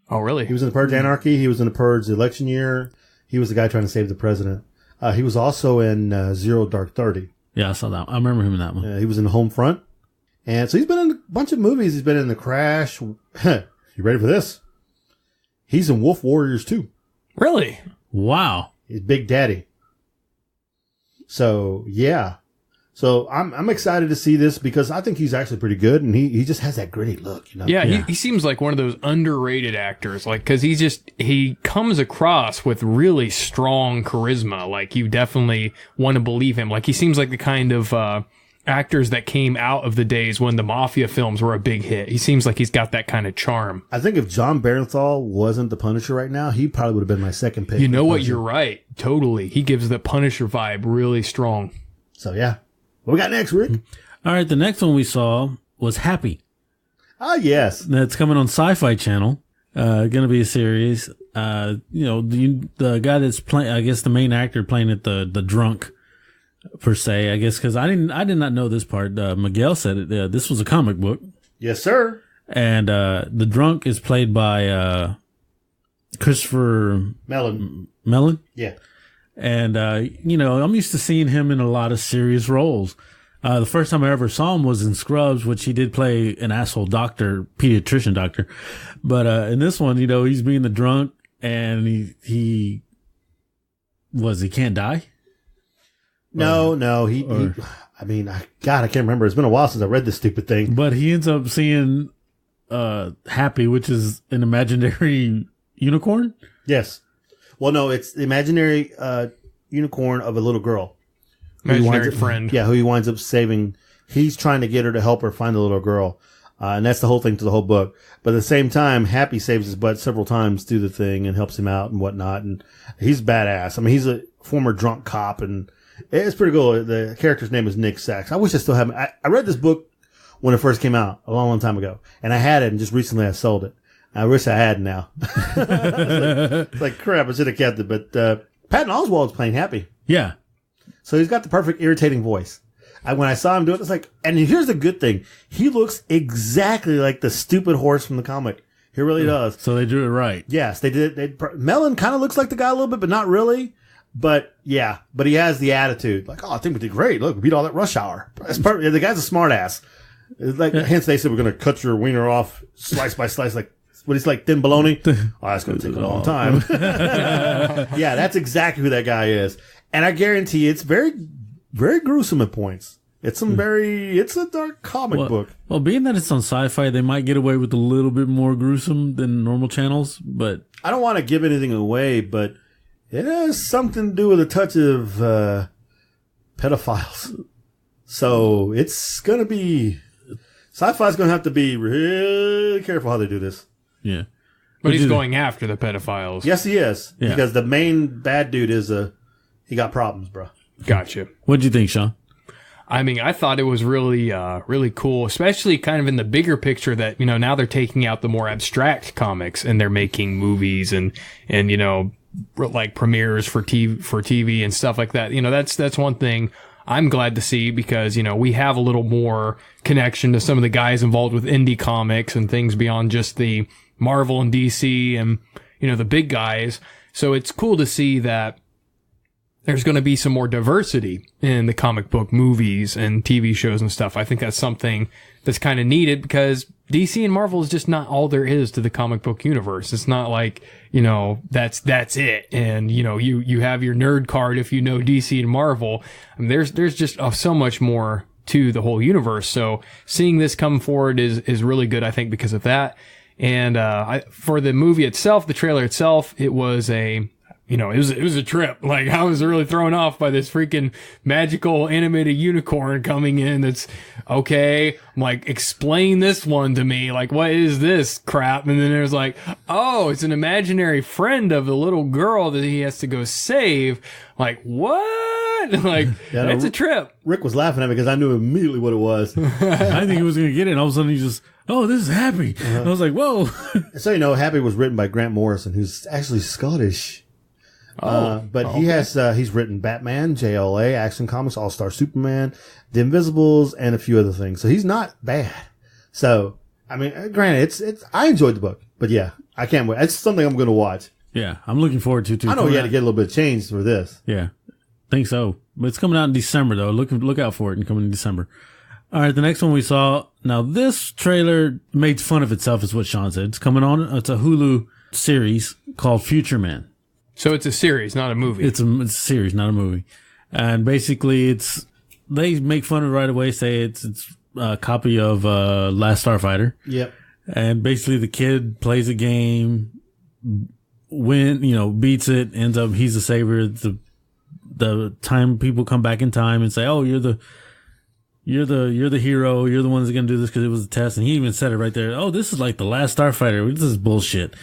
Oh, really? He was in The Purge Anarchy. He was in The Purge election year. He was the guy trying to save the president. He was also in Zero Dark 30. Yeah, I saw that. I remember him in that one. He was in Home Front. And so he's been in a bunch of movies. He's been in The Crash. You ready for this? He's in Wolf Warriors 2. Really? Wow. He's Big Daddy. So, yeah. So I'm excited to see this because I think he's actually pretty good, and he just has that gritty look, Yeah, he seems like one of those underrated actors, like because he comes across with really strong charisma. Like you definitely want to believe him. Like he seems like the kind of actors that came out of the days when the mafia films were a big hit. He seems like he's got that kind of charm. I think if John Bernthal wasn't the Punisher right now, he probably would have been my second pick. You know what? You're right. Totally. He gives the Punisher vibe really strong. So yeah. What we got next, Rick? All right, the next one we saw was Happy. Ah, yes. That's coming on SYFY channel. Going to be a series. The guy that's playing, I guess the main actor playing it, the drunk per se, I guess, because I did not know this part. Miguel said it. This was a comic book. Yes, sir. And the drunk is played by Christopher Meloni. Yeah. And, I'm used to seeing him in a lot of serious roles. The first time I ever saw him was in Scrubs, which he did play an asshole pediatrician doctor. But, in this one, he's being the drunk and he can't die? No, I can't remember. It's been a while since I read this stupid thing. But he ends up seeing Happy, which is an imaginary unicorn. Yes. Well, no, it's the imaginary unicorn of a little girl. Imaginary friend. Yeah, who he winds up saving. He's trying to get her to help her find the little girl. And that's the whole thing to the whole book. But at the same time, Happy saves his butt several times through the thing and helps him out and whatnot. And he's badass. I mean, he's a former drunk cop, and it's pretty cool. The character's name is Nick Sachs. I wish I still have it. I read this book when it first came out a long, long time ago. And I had it, and just recently I sold it. I wish I had now. It's like, crap, I should have kept it. But Patton Oswalt's playing Happy. Yeah. So he's got the perfect irritating voice. When I saw him do it, it's like, and here's the good thing. He looks exactly like the stupid horse from the comic. He really does. So they drew it right. Yes, they did. Melon kind of looks like the guy a little bit, but not really. But yeah, but he has the attitude. Like, oh, I think we did great. Look, we beat all that rush hour. That's perfect. The guy's a smart ass. It's like, hence they said we're going to cut your wiener off slice by slice, like, what he's like, thin bologna. Oh, that's going to take a long time. Yeah, that's exactly who that guy is. And I guarantee you, it's very, very gruesome at points. It's it's a dark comic book. Well, being that it's on Sci-Fi, they might get away with a little bit more gruesome than normal channels, but I don't want to give anything away, but it has something to do with a touch of pedophiles. So it's going to be, Sci-Fi's going to have to be really careful how they do this. Yeah. But he's going after the pedophiles. Yes, he is. Yeah. Because the main bad dude is he got problems, bro. Gotcha. What'd you think, Sean? I mean, I thought it was really, really cool, especially kind of in the bigger picture that, now they're taking out the more abstract comics and they're making movies and, like premieres for TV and stuff like that. That's one thing I'm glad to see because, we have a little more connection to some of the guys involved with indie comics and things beyond just the Marvel and DC and, the big guys. So it's cool to see that there's going to be some more diversity in the comic book movies and TV shows and stuff. I think that's something that's kind of needed because DC and Marvel is just not all there is to the comic book universe. It's not like, that's it. And, you have your nerd card if you know DC and Marvel. I mean, there's just so much more to the whole universe. So seeing this come forward is really good, I think, because of that. And, for the movie itself, the trailer itself, it was it was a trip. Like, I was really thrown off by this freaking magical animated unicorn coming in. That's okay. I'm like, explain this one to me. Like, what is this crap? And then there's like, oh, it's an imaginary friend of the little girl that he has to go save. Like, what? Like, that's a trip. Rick was laughing at me because I knew immediately what it was. I think he was going to get it. And all of a sudden he just, oh, this is Happy. Uh-huh. I was like, whoa. So, Happy was written by Grant Morrison, who's actually Scottish. But he has, he's written Batman, JLA, Action Comics, All-Star Superman, The Invisibles, and a few other things. So he's not bad. So, I mean, granted, I enjoyed the book, but yeah, I can't wait. It's something I'm going to watch. Yeah, I'm looking forward to it too. I know he had to get a little bit of change for this. Yeah, think so. But it's coming out in December though. Look out for it and coming in December. All right, the next one we saw. Now this trailer made fun of itself, is what Sean said. It's coming on. It's a Hulu series called Future Man. So it's a series, not a movie. It's a series, not a movie. And basically they make fun of it right away, say it's a copy of Last Starfighter. Yep. And basically the kid plays a game, beats it, ends up, he's the savior. The time people come back in time and say, oh, you're the hero. You're the one that's going to do this because it was a test. And he even said it right there. Oh, this is like the Last Starfighter. This is bullshit.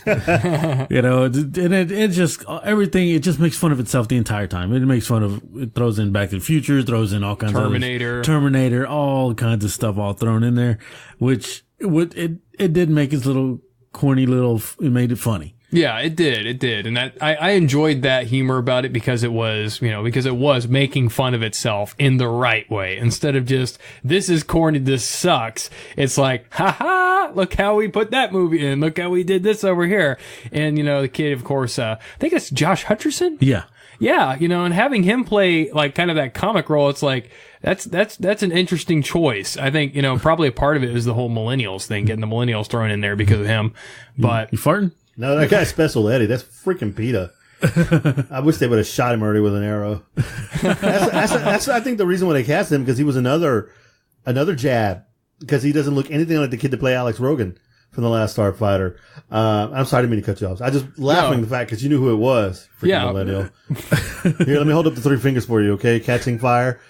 And it just, everything, it just makes fun of itself the entire time. It throws in Back to the Future, throws in all kinds of Terminator, all kinds of stuff all thrown in there, which it did make its little corny it made it funny. Yeah, it did. And I enjoyed that humor about it because it was making fun of itself in the right way. Instead of just, this is corny, this sucks. It's like, ha, look how we put that movie in. Look how we did this over here. And, the kid, of course, I think it's Josh Hutcherson. Yeah. Yeah, and having him play like kind of that comic role, it's like, that's an interesting choice. I think, probably a part of it is the whole millennials thing, getting the millennials thrown in there because of him. But you farting? No, that guy's Special Eddie. That's freaking PETA. I wish they would have shot him already with an arrow. That's I think the reason why they cast him, because he was another jab because he doesn't look anything like the kid that played Alex Rogan from The Last Starfighter. I'm sorry, I didn't mean to cut you off. I just laughing the fact because you knew who it was. Freaking millennial. Here, let me hold up the 3 fingers for you, okay? Catching Fire.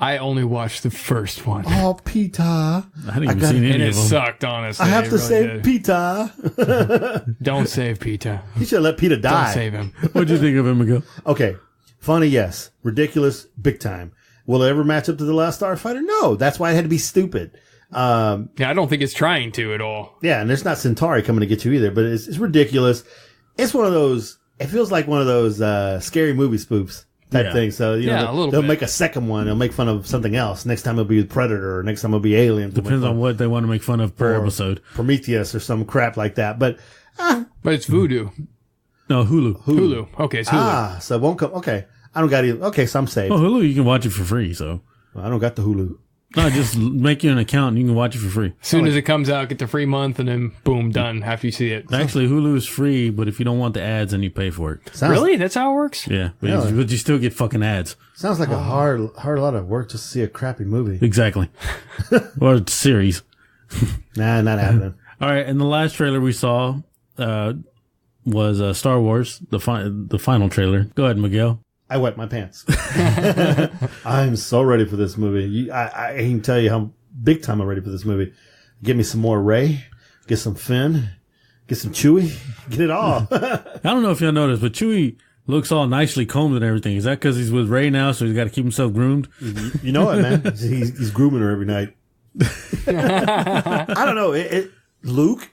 I only watched the first one. Oh, Peter. I hadn't even seen any And of it them. sucked, honestly. I have It to really save did. Peter. Don't save Peter. You should have let Peter die. Don't save him. What'd you think of him, Miguel? Okay. Funny, yes. Ridiculous, big time. Will it ever match up to The Last Starfighter? No. That's why it had to be stupid. Yeah, I don't think it's trying to at all. Yeah, and there's not Centauri coming to get you either, but it's ridiculous. It's one of those, it feels like one of those scary movie spoofs type things. So, you know, a little they'll bit. make a second one. They'll make fun of something else. Next time it'll be Predator, or next time it'll be Aliens. Depends on what they want to make fun of per episode. Prometheus or some crap like that. But, But it's voodoo. No, Hulu. Hulu. Okay, it's Hulu. so it won't come. Okay. I don't got either. Okay, so I'm safe. Oh, Hulu, you can watch it for free, so. I don't got the Hulu. No, just make you an account and you can watch it for free. As soon as it comes out, get the free month, and then boom, done after you see it. Actually, Hulu is free, but if you don't want the ads, then you pay for it. Really? That's how it works? Yeah, but, Really? but you still get fucking ads. Sounds like a hard lot of work just to see a crappy movie. Exactly. Or series. Nah, not happening. All right, and the last trailer we saw was Star Wars, the final trailer. Go ahead, Miguel. I wet my pants. I'm so ready for this movie. I can tell you how big time I'm ready for this movie. Get me some more Rey, get some Finn, get some Chewie, get it all. I don't know if y'all noticed, but Chewie looks all nicely combed and everything. Is that because he's with Rey now, so he's got to keep himself groomed? You know what, man? He's grooming her every night. I don't know. Luke,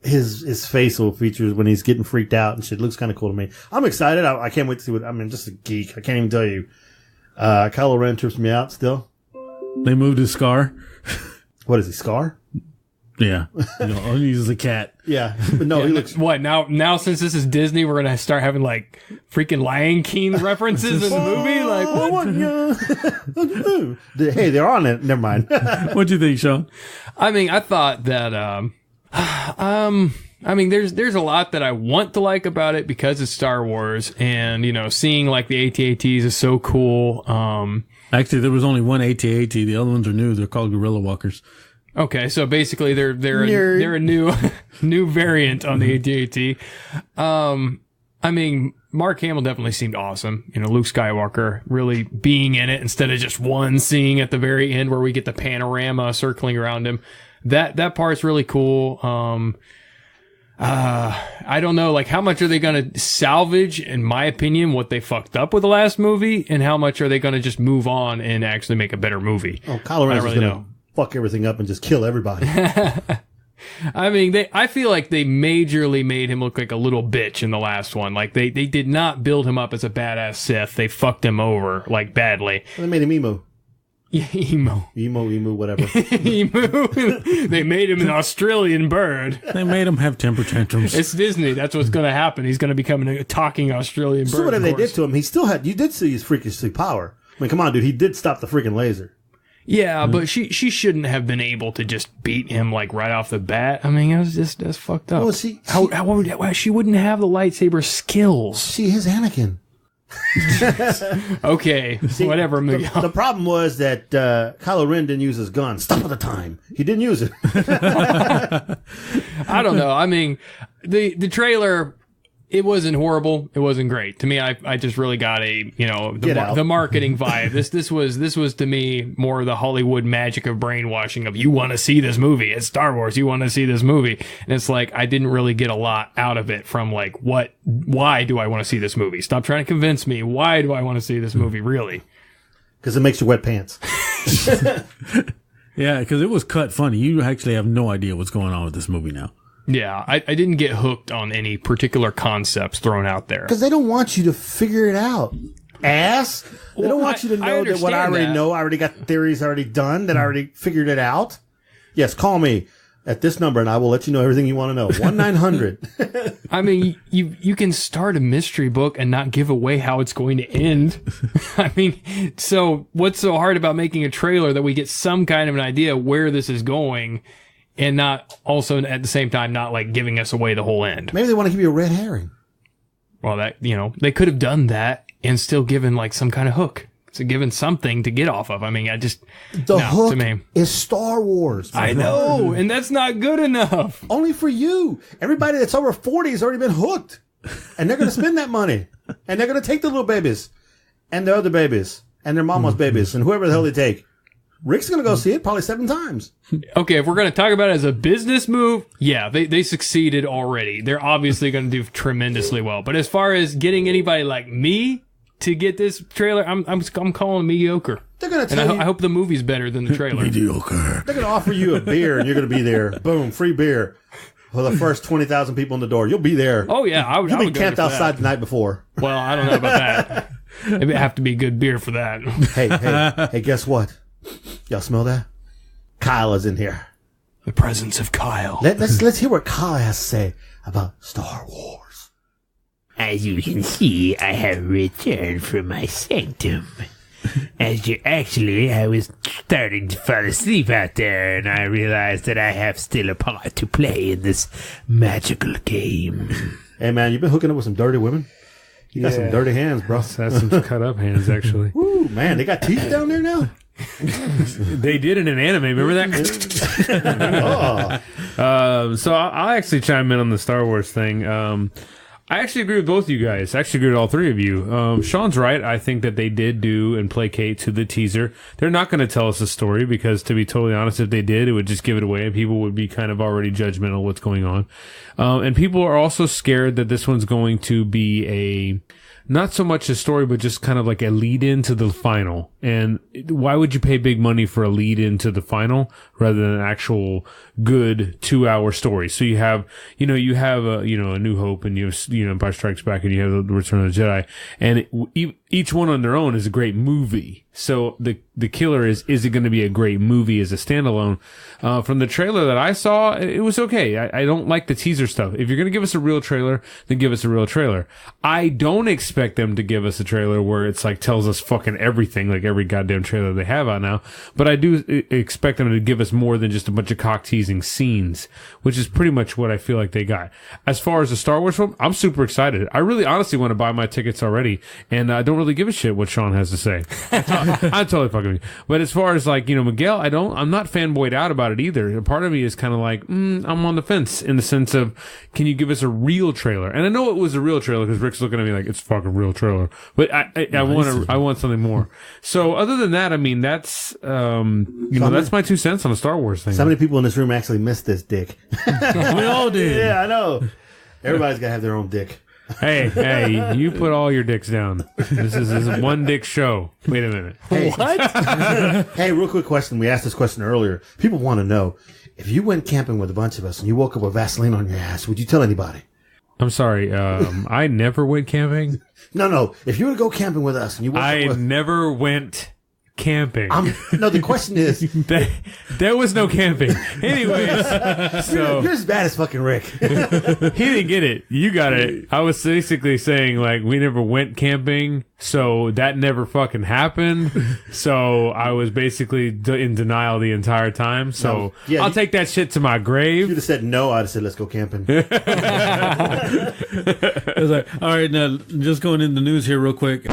his facial features when he's getting freaked out and shit looks kind of cool to me. I'm excited. I can't wait to see what. I mean, just a geek. I can't even tell you. Kylo Ren trips me out still. They moved his Scar. What is he, Scar? Yeah. All he uses a cat. Yeah, but no, he looks. What, now since this is Disney, we're going to start having, like, freaking Lion King references in the movie? Like, what? Hey, they're on it. Never mind. What'd you think, Sean? I mean, I thought that, I mean, there's a lot that I want to like about it because it's Star Wars, and, you know, seeing, like, the AT-ATs is so cool. Actually, there was only one AT-AT. The other ones are new. They're called Gorilla Walkers. Okay, so basically they're a new variant on the AT-AT. I mean, Mark Hamill definitely seemed awesome. You know, Luke Skywalker really being in it instead of just one scene at the very end where we get the panorama circling around him. That part's really cool. I don't know, like, how much are they going to salvage, in my opinion, what they fucked up with the last movie, and how much are they going to just move on and actually make a better movie? Oh, Kylo Ren's really going to fuck everything up and just kill everybody. I mean, I feel like they majorly made him look like a little bitch in the last one. Like, they did not build him up as a badass Sith. They fucked him over, like, badly. They made him emo. Emo, Whatever. emu. They made him an Australian bird. They made him have temper tantrums. It's Disney. That's what's going to happen. He's going to become a talking Australian bird. So whatever they did to him, he still had. You did see his freakishly power. I mean, come on, dude. He did stop the freaking laser. Yeah, but she shouldn't have been able to just beat him, like, right off the bat. I mean, that's fucked up. Well, she wouldn't have the lightsaber skills. She is Anakin. Okay, whatever, Miguel. The problem was that Kylo Ren didn't use his gun. Stop at the time. He didn't use it. I don't know. I mean, the trailer, it wasn't horrible. It wasn't great. To me, I just really got the marketing vibe. This was to me more of the Hollywood magic of brainwashing of, you want to see this movie. It's Star Wars. You want to see this movie. And it's like, I didn't really get a lot out of it from, like, why do I want to see this movie? Stop trying to convince me. Why do I want to see this movie, really? Because it makes you wet pants. Yeah, because it was cut funny. You actually have no idea what's going on with this movie now. Yeah, I didn't get hooked on any particular concepts thrown out there. Because they don't want you to figure it out. Ass. They don't want you to know that what I already know. I already got the theories already done, that I already figured it out. Yes, call me at this number and I will let you know everything you want to know. 1-900. I mean, you can start a mystery book and not give away how it's going to end. I mean, so what's so hard about making a trailer that we get some kind of an idea where this is going, and not also at the same time not, like, giving us away the whole end? Maybe they want to give you a red herring. Well, that, they could have done that and still given, like, some kind of hook. It's given something to get off of. I mean, the hook is Star Wars. I know, and that's not good enough. Only for you. Everybody that's over 40 has already been hooked. And they're going to spend that money. And they're going to take the little babies. And the other babies. And their mama's babies. And whoever the hell they take. Rick's going to go see it probably 7 times. Okay, if we're going to talk about it as a business move, yeah, they succeeded already. They're obviously going to do tremendously well. But as far as getting anybody like me to get this trailer, I'm calling it mediocre. They're going to tell you. I hope the movie's better than the trailer. Mediocre. They're going to offer you a beer and you're going to be there. Boom, free beer. For the first 20,000 people in the door. You'll be there. Oh, yeah. You'll be camped outside the night before. Well, I don't know about that. It'd have to be good beer for that. Hey, guess what? Y'all smell that? Kyle is in here. The presence of Kyle. Let's hear what Kyle has to say about Star Wars. As you can see, I have returned from my sanctum. I was starting to fall asleep out there, and I realized that I have still a part to play in this magical game. Hey, man, you been hooking up with some dirty women? You got some dirty hands, bro. That's some cut up hands, actually. Ooh, man, they got teeth down there now? They did in an anime, remember that? So I'll actually chime in on the Star Wars thing. I actually agree with both of you guys. I actually agree with all three of you. Sean's right. I think that they did do and placate to the teaser. They're not going to tell us a story because, to be totally honest, if they did, it would just give it away and people would be kind of already judgmental of what's going on. And people are also scared that this one's going to be not so much a story, but just kind of like a lead into the final. And why would you pay big money for a lead into the final rather than an actual good 2-hour story? So you have A New Hope, and you have, Empire Strikes Back, and you have The Return of the Jedi. And each one on their own is a great movie. So the killer is it going to be a great movie as a standalone? From the trailer that I saw, it was okay. I don't like the teaser stuff. If you're going to give us a real trailer, then give us a real trailer. I don't expect them to give us a trailer where it's like tells us fucking everything, like every goddamn trailer they have out now. But I do expect them to give us more than just a bunch of cock teasing scenes, which is pretty much what I feel like they got. As far as the Star Wars film, I'm super excited. I really honestly want to buy my tickets already, and I don't really give a shit what Sean has to say. I'm totally fucking with you. But as far as Miguel, I'm not fanboyed out about it either. Part of me is kind of like, I'm on the fence in the sense of, can you give us a real trailer? And I know it was a real trailer because Rick's looking at me like, it's a fucking real trailer. But I want something more. So other than that, I mean, that's, that's my 2 cents on the Star Wars thing. So many people in this room actually missed this dick. We all did. Yeah, I know. Everybody's got to have their own dick. Hey, you put all your dicks down. This is a one dick show. Wait a minute. Hey. What? Hey, real quick question. We asked this question earlier. People want to know, if you went camping with a bunch of us and you woke up with Vaseline on your ass, would you tell anybody? I'm sorry. I never went camping. No. If you were to go camping with us and you woke up with... never went camping. No, the question is... there was no camping. Anyways. You're as bad as fucking Rick. He didn't get it. You got it. I was basically saying, we never went camping, so that never fucking happened. So I was basically in denial the entire time. So I'll take that shit to my grave. If you'd have said no, I'd have said, let's go camping. I was like, all right, now just going into the news here real quick.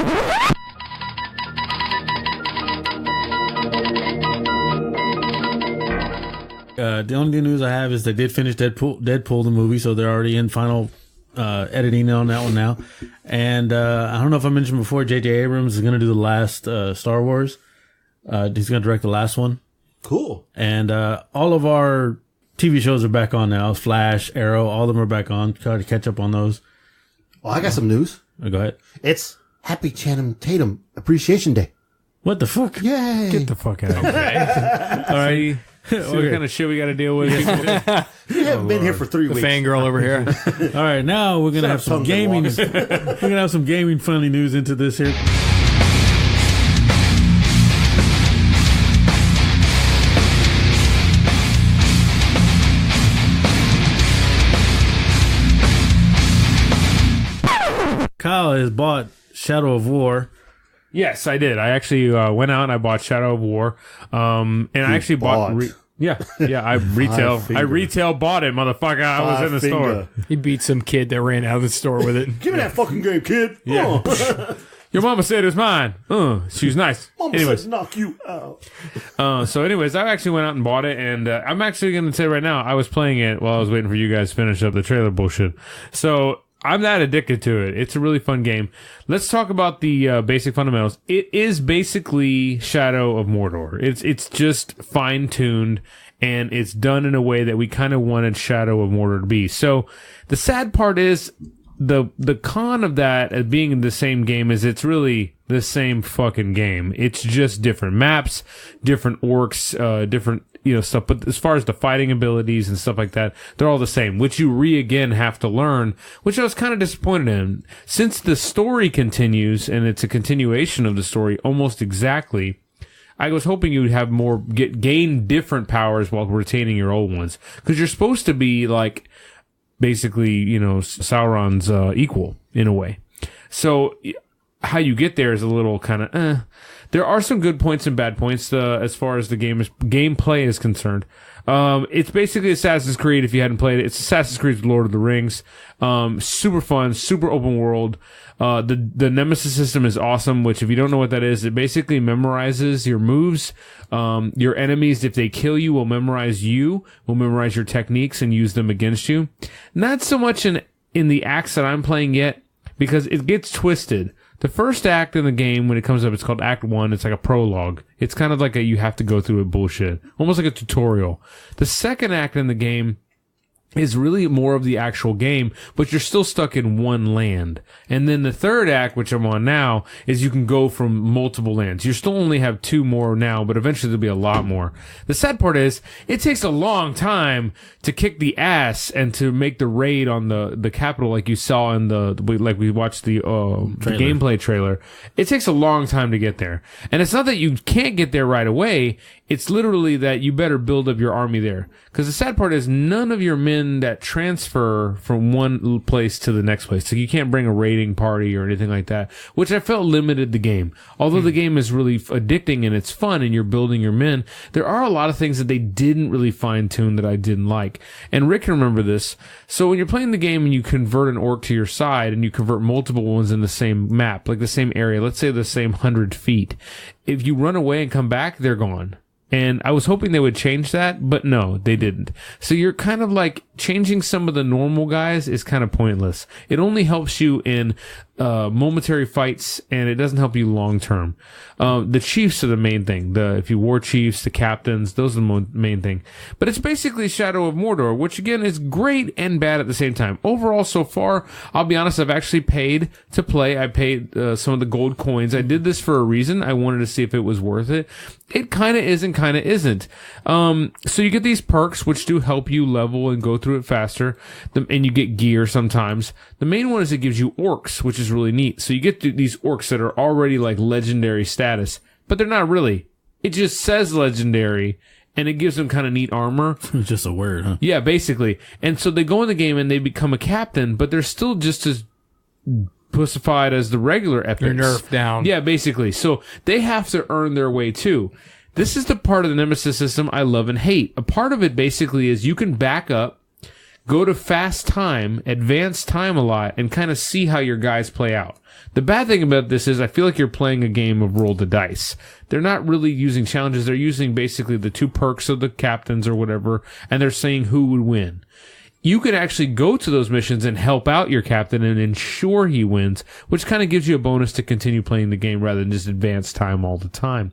The only news I have is they did finish Deadpool the movie, so they're already in final editing on that one now. And I don't know if I mentioned before, J.J. Abrams is going to do the last Star Wars. He's going to direct the last one. Cool. And all of our TV shows are back on now. Flash, Arrow, all of them are back on. Try to catch up on those. Oh, I got some news. Go ahead. It's Happy Channing Tatum Appreciation Day. What the fuck? Yay. Get the fuck out of here. All right. What kind of shit we got to deal with? You haven't been here for 3 weeks. Fangirl over here. All right, now we're gonna have some gaming. We're gonna have some gaming funny news into this here. Kyle has bought Shadow of War. Yes, I did. I actually went out and I bought Shadow of War. And I actually bought. I retail bought it, motherfucker. I was in the store. He beat some kid that ran out of the store with it. Give me that fucking game, kid. Yeah. Your mama said it was mine. She was nice. Mama Anyways, said knock you out. so anyways, I actually went out and bought it, and I'm actually going to say right now, I was playing it while I was waiting for you guys to finish up the trailer bullshit. So I'm that addicted to it. It's a really fun game. Let's talk about the basic fundamentals. It is basically Shadow of Mordor. It's just fine-tuned, and it's done in a way that we kind of wanted Shadow of Mordor to be. So the sad part is the con of that as being in the same game is it's really the same fucking game. It's just different maps, different orcs, different stuff. But as far as the fighting abilities and stuff like that, they're all the same, which you again have to learn, which I was kind of disappointed in. Since the story continues and it's a continuation of the story almost exactly, I was hoping you would have gain different powers while retaining your old ones. Because you're supposed to be like, basically, Sauron's equal in a way. So how you get there is a little kind of There are some good points and bad points as far as the gameplay is concerned. It's basically Assassin's Creed if you hadn't played it. It's Assassin's Creed Lord of the Rings. Super fun, super open world. The Nemesis system is awesome, which if you don't know what that is, it basically memorizes your moves. Your enemies, if they kill you, will memorize your techniques and use them against you. Not so much in the acts that I'm playing yet, because it gets twisted. The first act in the game, when it comes up, it's called Act 1. It's like a prologue. It's kind of like you have to go through it bullshit. Almost like a tutorial. The second act in the game is really more of the actual game, but you're still stuck in one land. And then the third act, which I'm on now, is you can go from multiple lands. You still only have 2 more now, but eventually there'll be a lot more. The sad part is, it takes a long time to kick the ass and to make the raid on the capital like you saw in like we watched the gameplay trailer. It takes a long time to get there. And it's not that you can't get there right away. It's literally that you better build up your army there. Because the sad part is none of your men that transfer from one place to the next place. So you can't bring a raiding party or anything like that, which I felt limited the game. Although the game is really addicting and it's fun and you're building your men, there are a lot of things that they didn't really fine tune that I didn't like. And Rick can remember this. So when you're playing the game and you convert an orc to your side and you convert multiple ones in the same map, like the same area, let's say the same 100 feet, if you run away and come back, they're gone. And I was hoping they would change that, but no, they didn't. So you're kind of like changing some of the normal guys is kind of pointless. It only helps you in momentary fights, and it doesn't help you long term. The chiefs are the main thing. If you war chiefs, the captains, those are the main thing. But it's basically Shadow of Mordor, which again is great and bad at the same time. Overall, so far, I'll be honest, I've actually paid to play. I paid some of the gold coins. I did this for a reason. I wanted to see if it was worth it. It kind of is and kind of isn't. So you get these perks, which do help you level and go through it faster. And you get gear sometimes. The main one is it gives you orcs, which is really neat. So you get these orcs that are already like legendary status, but they're not really. It just says legendary, and it gives them kind of neat armor. It's just a word, huh? Yeah, basically. And so they go in the game and they become a captain, but they're still just as pussified as the regular epics. You're nerfed down. Yeah, basically. So they have to earn their way too. This is the part of the Nemesis system I love and hate. A part of it basically is you can back up, go to fast time, advance time a lot, and kind of see how your guys play out. The bad thing about this is I feel like you're playing a game of roll the dice. They're not really using challenges. They're using basically the 2 perks of the captains or whatever, and they're saying who would win. You could actually go to those missions and help out your captain and ensure he wins, which kind of gives you a bonus to continue playing the game rather than just advance time all the time.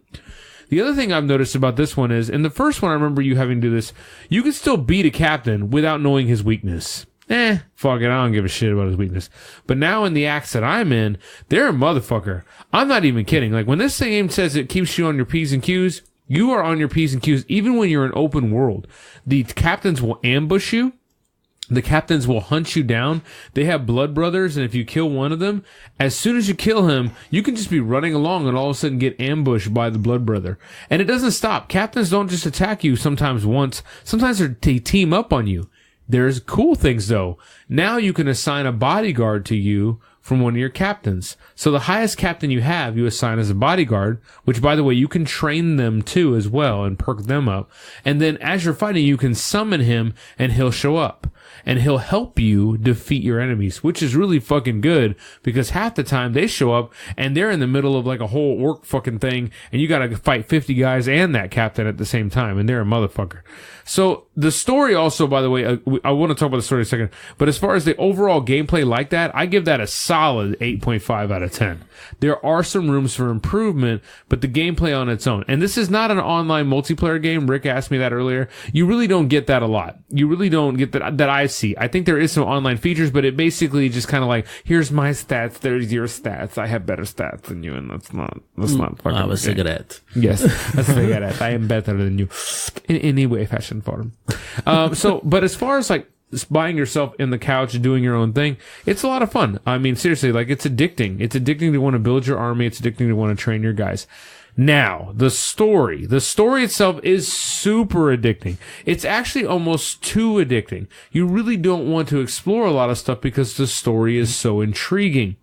The other thing I've noticed about this one is, in the first one, I remember you having to do this, you could still beat a captain without knowing his weakness. Fuck it, I don't give a shit about his weakness. But now in the acts that I'm in, they're a motherfucker. I'm not even kidding. Like, when this game says it keeps you on your P's and Q's, you are on your P's and Q's even when you're in open world. The captains will ambush you. The captains will hunt you down. They have blood brothers, and if you kill one of them, as soon as you kill him, you can just be running along and all of a sudden get ambushed by the blood brother. And it doesn't stop. Captains don't just attack you sometimes once. Sometimes they team up on you. There's cool things, though. Now you can assign a bodyguard to you from one of your captains. So the highest captain you have, you assign as a bodyguard, which, by the way, you can train them too as well and perk them up. And then as you're fighting, you can summon him and he'll show up. And he'll help you defeat your enemies, which is really fucking good because half the time they show up and they're in the middle of like a whole orc fucking thing and you gotta fight 50 guys and that captain at the same time and they're a motherfucker. So the story also, by the way, I want to talk about the story in a second, but as far as the overall gameplay like that, I give that a solid 8.5 out of 10. There are some rooms for improvement, but the gameplay on its own, and this is not an online multiplayer game. Rick asked me that earlier. You really don't get that a lot. You really don't get that I see. I think there is some online features, but it basically just kind of like, here's my stats, there's your stats. I have better stats than you, and that's not fucking. I was sick of that. Yes, that's sick of that. I am better than you in any way, fashion, form. But as far as like buying yourself in the couch and doing your own thing, it's a lot of fun. I mean, seriously, like it's addicting. It's addicting to want to build your army. It's addicting to want to train your guys. Now, the story itself is super addicting. It's actually almost too addicting. You really don't want to explore a lot of stuff because the story is so intriguing.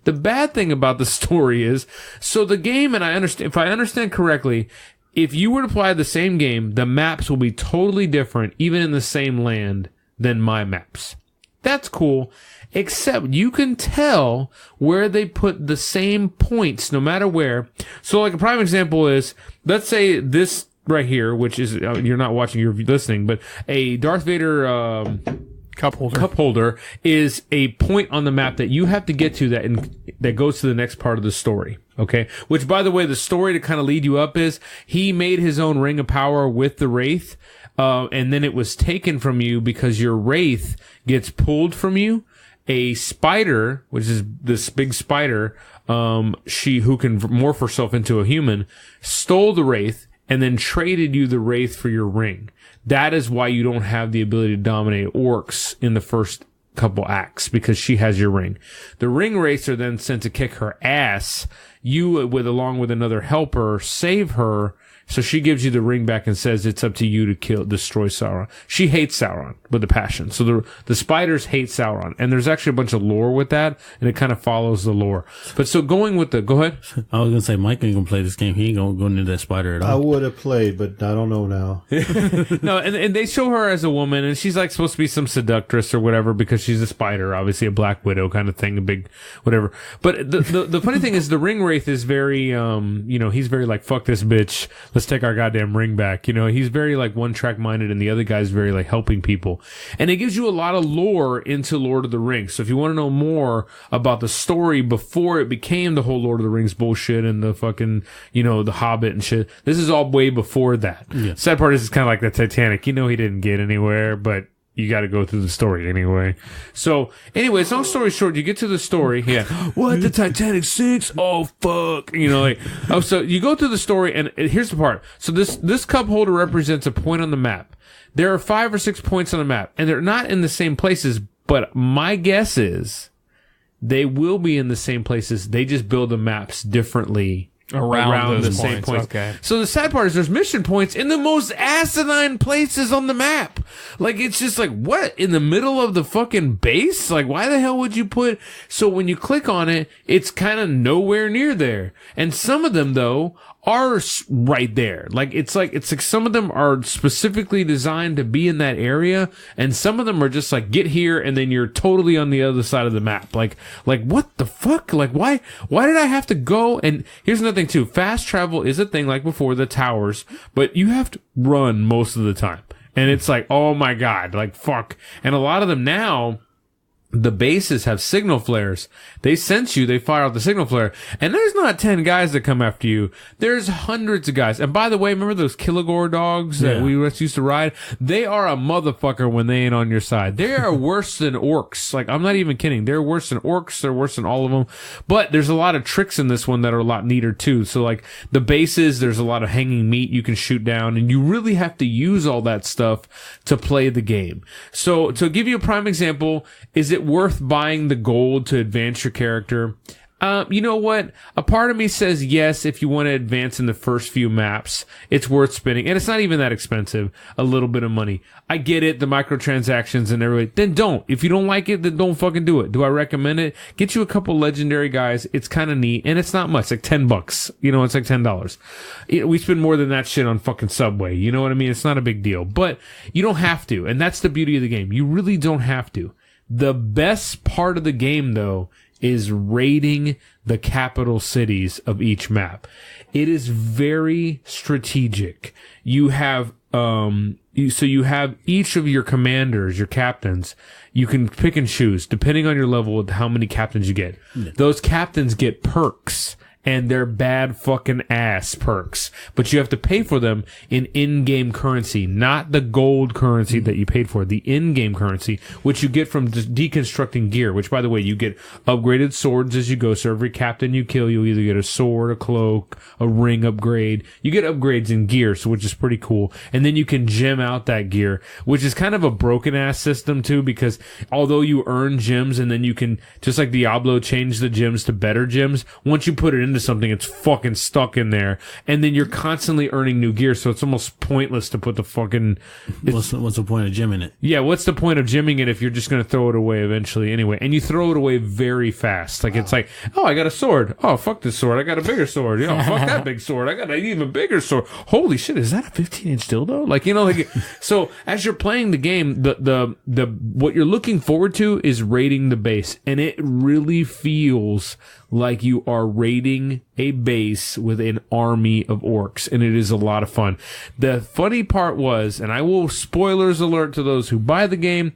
The bad thing about the story is, so the game, and if I understand correctly, if you were to play the same game, the maps will be totally different, even in the same land, than my maps. That's cool, except you can tell where they put the same points, no matter where. So, like, a prime example is, let's say this right here, which is, you're not watching, you're listening, but a Darth Vader, Cup holder is a point on the map that you have to get to that goes to the next part of the story. Okay. Which, by the way, the story to kind of lead you up is he made his own ring of power with the Wraith. And then it was taken from you because your Wraith gets pulled from you. A spider, which is this big spider, who can morph herself into a human, stole the Wraith and then traded you the Wraith for your ring. That is why you don't have the ability to dominate orcs in the first couple acts, because she has your ring. The ring wraiths are then sent to kick her ass. You, along with another helper, save her. So she gives you the ring back and says it's up to you to destroy Sauron. She hates Sauron with a passion. So the spiders hate Sauron. And there's actually a bunch of lore with that, and it kind of follows the lore. But so go ahead. I was going to say, Mike ain't going to play this game. He ain't going to go into that spider at all. I would have played, but I don't know now. No, and they show her as a woman, and she's like supposed to be some seductress or whatever because she's a spider, obviously a Black Widow kind of thing, a big whatever. But the funny thing is the ring wraith is very, he's very like, fuck this bitch. Let's take our goddamn ring back. He's very like one track minded, and the other guy's very like helping people. And it gives you a lot of lore into Lord of the Rings. So if you want to know more about the story before it became the whole Lord of the Rings bullshit and the fucking, the Hobbit and shit, this is all way before that. Yeah. Sad part is it's kind of like the Titanic. He didn't get anywhere, but you got to go through the story anyway. So, anyways, long story short, you get to the story. Yeah. What? The Titanic sinks? Oh, fuck. So you go through the story, and here's the part. So this cup holder represents a point on the map. There are 5 or 6 points on the map, and they're not in the same places, but my guess is they will be in the same places. They just build the maps differently around the same points. Okay. So the sad part is there's mission points in the most asinine places on the map. Like, it's just like, what? In the middle of the fucking base? Like, why the hell would you put... So when you click on it, it's kind of nowhere near there. And some of them, though, are right there. It's like some of them are specifically designed to be in that area, and some of them are just like, get here, and then you're totally on the other side of the map. Like what the fuck? Like, why did I have to go? And here's another thing too. Fast travel is a thing, like before, the towers, but you have to run most of the time. And it's like, oh my God, like fuck. And a lot of them now, the bases have signal flares. They sense you, they fire out the signal flare. And there's not 10 guys that come after you. There's hundreds of guys. And by the way, remember those Killigore dogs that we used to ride? They are a motherfucker when they ain't on your side. They are worse than orcs. Like, I'm not even kidding. They're worse than orcs. They're worse than all of them. But there's a lot of tricks in this one that are a lot neater too. So like the bases, there's a lot of hanging meat you can shoot down, and you really have to use all that stuff to play the game. So to give you a prime example, is it worth buying the gold to advance your character? You know what? A part of me says yes, if you want to advance in the first few maps, it's worth spending. And it's not even that expensive. A little bit of money. I get it, the microtransactions and everything. Then don't. If you don't like it, then don't fucking do it. Do I recommend it? Get you a couple legendary guys. It's kind of neat. And it's not much. Like $10. You know, it's like $10. We spend more than that shit on fucking Subway. You know what I mean? It's not a big deal. But you don't have to. And that's the beauty of the game. You really don't have to. The best part of the game, though, is raiding the capital cities of each map. It is very strategic. You have, so you have each of your commanders, your captains. You can pick and choose depending on your level with how many captains you get. Those captains get perks. And they're bad fucking ass perks. But you have to pay for them in-game currency, not the gold currency that you paid for, the in-game currency, which you get from deconstructing gear, which, by the way, you get upgraded swords as you go. So every captain you kill, you'll either get a sword, a cloak, a ring upgrade. You get upgrades in gear, so which is pretty cool. And then you can gem out that gear, which is kind of a broken ass system too, because although you earn gems and then you can, just like Diablo, change the gems to better gems, once you put it in something, it's fucking stuck in there, and then you're constantly earning new gear, so it's almost pointless to put the fucking. What's the point of gemming it? Yeah, what's the point of gemming it if you're just going to throw it away eventually anyway? And you throw it away very fast. Like, it's like, oh, I got a sword. Oh, fuck this sword. I got a bigger sword. You know, fuck that big sword. I got an even bigger sword. Holy shit, is that a 15-inch dildo? Like, you know, like, so as you're playing the game, the what you're looking forward to is raiding the base, and it really feels like you are raiding a base with an army of orcs, and it is a lot of fun. The funny part was, and I will spoilers alert to those who buy the game,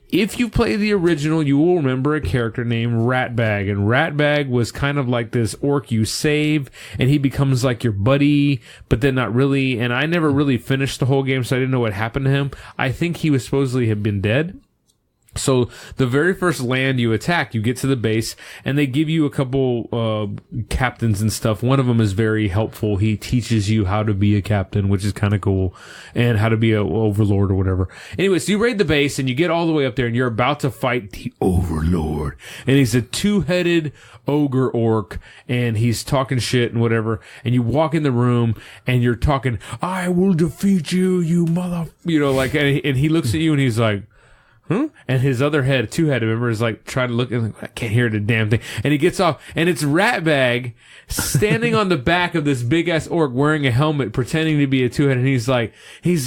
if you play the original, you will remember a character named Ratbag, and Ratbag was kind of like this orc you save, and he becomes like your buddy, but then not really, and I never really finished the whole game, so I didn't know what happened to him. I think he was supposedly have been dead. So the very first land you attack, you get to the base, and they give you a couple captains and stuff. One of them is very helpful. He teaches you how to be a captain, which is kind of cool, and how to be a overlord or whatever. Anyway, so you raid the base, and you get all the way up there, and you're about to fight the overlord. And he's a two-headed ogre orc, and he's talking shit and whatever. And you walk in the room, and you're talking, I will defeat you, you mother... You know, like, and he looks at you, and he's like... Huh? And his other head, two-headed member, is like trying to look and like, I can't hear the damn thing. And he gets off, and it's Ratbag standing on the back of this big ass orc wearing a helmet, pretending to be a two-headed. And he's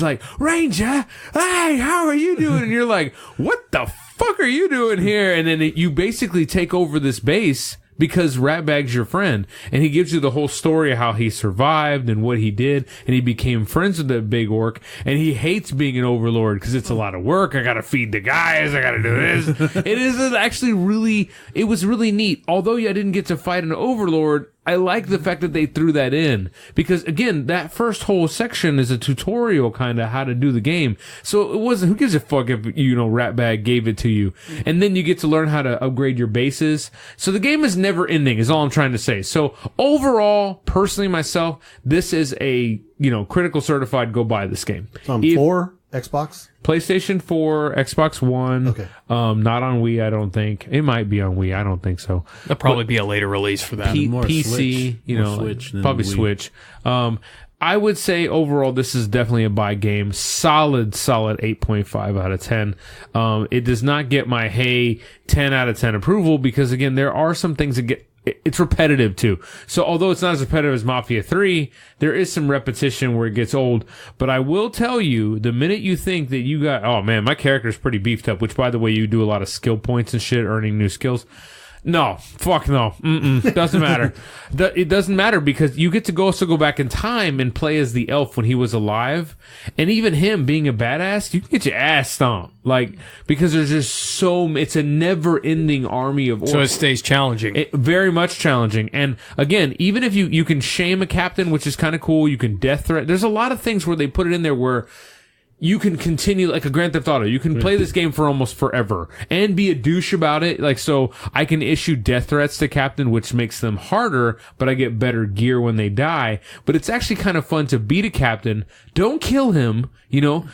like, Ranger, hey, how are you doing? And you're like, what the fuck are you doing here? And then you basically take over this base. Because Ratbag's your friend, and he gives you the whole story of how he survived and what he did, and he became friends with the big orc, and he hates being an overlord because it's a lot of work. I gotta feed the guys, I gotta do this. It was really neat. Although I didn't get to fight an overlord, I like the fact that they threw that in, because again, that first whole section is a tutorial kind of how to do the game. So it wasn't, who gives a fuck if, you know, Ratbag gave it to you. And then you get to learn how to upgrade your bases. So the game is never ending, is all I'm trying to say. So overall, personally myself, this is a, you know, critical certified, go buy this game. For Xbox? PlayStation 4, Xbox One. Okay. Not on Wii, I don't think. It might be on Wii, I don't think so. There'll probably be a later release for that. More PC, Switch, you more know, Switch than probably Wii. Switch. I would say overall this is definitely a buy game. Solid 8.5 out of 10. It does not get my 10 out of 10 approval, because again, there are some things that get, it's repetitive too. So although it's not as repetitive as Mafia 3, there is some repetition where it gets old. But I will tell you, the minute you think that you got, oh man, my character's pretty beefed up, which by the way, you do a lot of skill points and shit, earning new skills. No, fuck no. Doesn't matter. It doesn't matter, because you get to also go back in time and play as the elf when he was alive. And even him being a badass, you can get your ass stomped. Like, because there's just it's a never ending army of orcs. So it stays challenging. Very much challenging. And again, even if you can shame a captain, which is kind of cool, you can death threat. There's a lot of things where they put it in there where you can continue, like a Grand Theft Auto. You can play this game for almost forever and be a douche about it. Like, so I can issue death threats to Captain, which makes them harder, but I get better gear when they die. But it's actually kind of fun to beat a captain. Don't kill him. You know,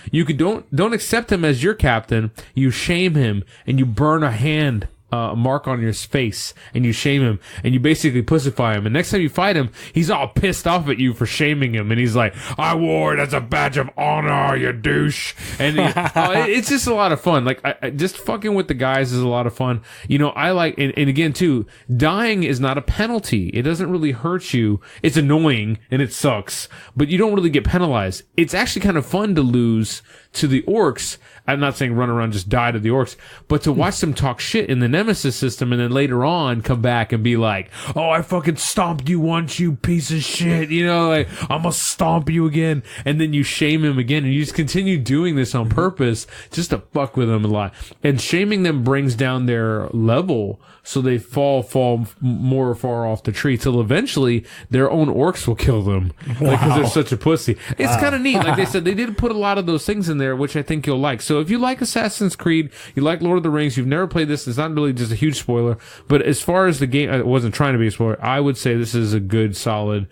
don't accept him as your captain. You shame him and you burn a hand mark on his face, and you shame him, and you basically pussify him. And next time you fight him, he's all pissed off at you for shaming him, and he's like, "I wore it as a badge of honor, you douche." And it's just a lot of fun. Like, I just fucking with the guys is a lot of fun. You know, I like, and again too, dying is not a penalty. It doesn't really hurt you. It's annoying and it sucks, but you don't really get penalized. It's actually kind of fun to lose to the orcs. I'm not saying run around just die to the orcs, but to watch them talk shit in the Nemesis system and then later on come back and be like, "Oh, I fucking stomped you once, you piece of shit." You know, like, "I'm gonna stomp you again." And then you shame him again, and you just continue doing this on purpose just to fuck with them a lot. And shaming them brings down their level, so they fall more far off the tree till eventually their own orcs will kill them because they're such a pussy. It's kind of neat. Like they said, they did put a lot of those things in there, which I think you'll like. So if you like Assassin's Creed, you like Lord of the Rings, you've never played this, it's not really just a huge spoiler, but as far as the game, I wasn't trying to be a spoiler, I would say this is a good, solid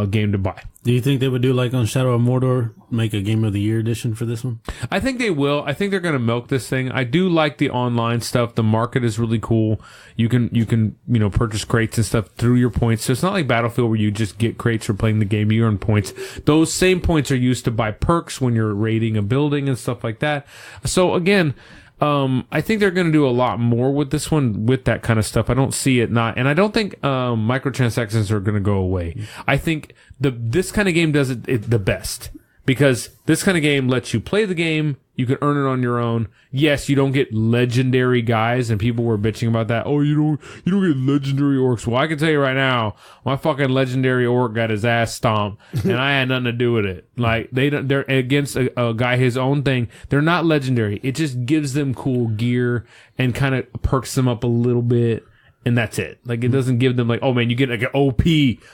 game to buy. Do you think they would do like on Shadow of Mordor, make a Game of the Year edition for this one? I think they will. I think they're going to milk this thing. I do like the online stuff. The market is really cool. You can purchase crates and stuff through your points. So it's not like Battlefield where you just get crates for playing the game. You earn points. Those same points are used to buy perks when you're raiding a building and stuff like that. So again, I think they're going to do a lot more with this one, with that kind of stuff. I don't see it not, and I don't think microtransactions are going to go away. I think this kind of game does it the best, because this kind of game lets you play the game. You can earn it on your own. Yes, you don't get legendary guys, and people were bitching about that. "Oh, you don't get legendary orcs." Well, I can tell you right now, my fucking legendary orc got his ass stomped, and I had nothing to do with it. Like, they're against a guy his own thing. They're not legendary. It just gives them cool gear and kind of perks them up a little bit. And that's it. Like, it doesn't give them like, "Oh man, you get like an OP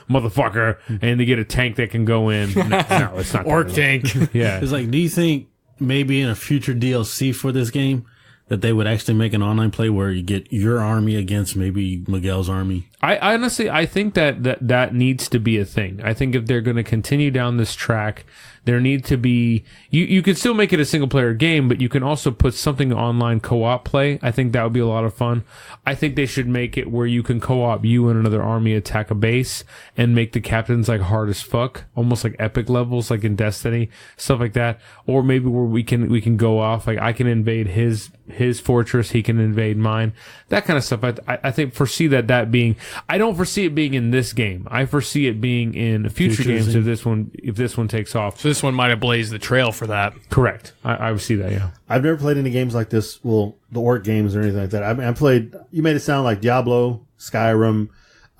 motherfucker," and they get a tank that can go in. No, it's not. Orc tank. Yeah. It's like, do you think maybe in a future DLC for this game that they would actually make an online play where you get your army against maybe Miguel's army? I honestly, I think that needs to be a thing. I think if they're going to continue down this track, there need to be, you could still make it a single player game, but you can also put something online co-op play. I think that would be a lot of fun. I think they should make it where you can co-op you and another army attack a base and make the captains like hard as fuck, almost like epic levels, like in Destiny, stuff like that. Or maybe where we can go off, like I can invade his fortress, he can invade mine, that kind of stuff. I think foresee that being, I don't foresee it being in this game. I foresee it being in future games if this one takes off. So this one might have blazed the trail for that. Correct. I would see that, yeah. I've never played any games like this. Well, the orc games or anything like that. I played, you made it sound like Diablo, Skyrim,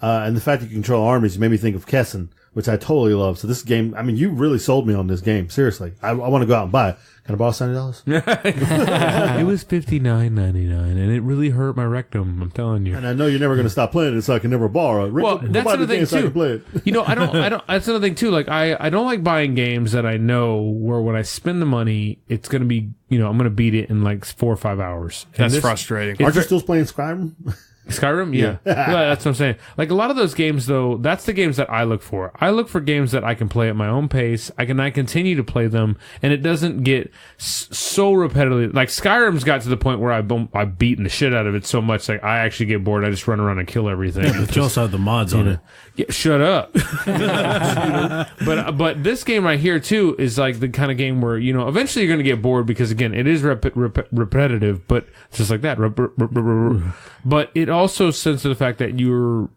and the fact that you control armies made me think of Kessen, which I totally love. So this game, I mean, you really sold me on this game. Seriously. I want to go out and buy it. Can I borrow $70? It was $59.99, and it really hurt my rectum. I'm telling you. And I know you're never going to stop playing it, so I can never borrow it. Well, that's another thing so I too. can play it. You know, I don't. That's another thing too. Like, I don't like buying games that I know where when I spend the money, it's going to be, I'm going to beat it in like 4 or 5 hours. That's frustrating. Aren't you still playing Skyrim? Skyrim? Yeah. Yeah, that's what I'm saying. Like, a lot of those games, though, that's the games that I look for. I look for games that I can play at my own pace. I continue to play them, and it doesn't get so repetitive. Like, Skyrim's got to the point where I've beaten the shit out of it so much, like, I actually get bored. I just run around and kill everything. But you also have the mods on it. Yeah, shut up. But this game right here, too, is like the kind of game where, eventually you're going to get bored because, again, it is repetitive, but just like that. But it also sense to the fact that your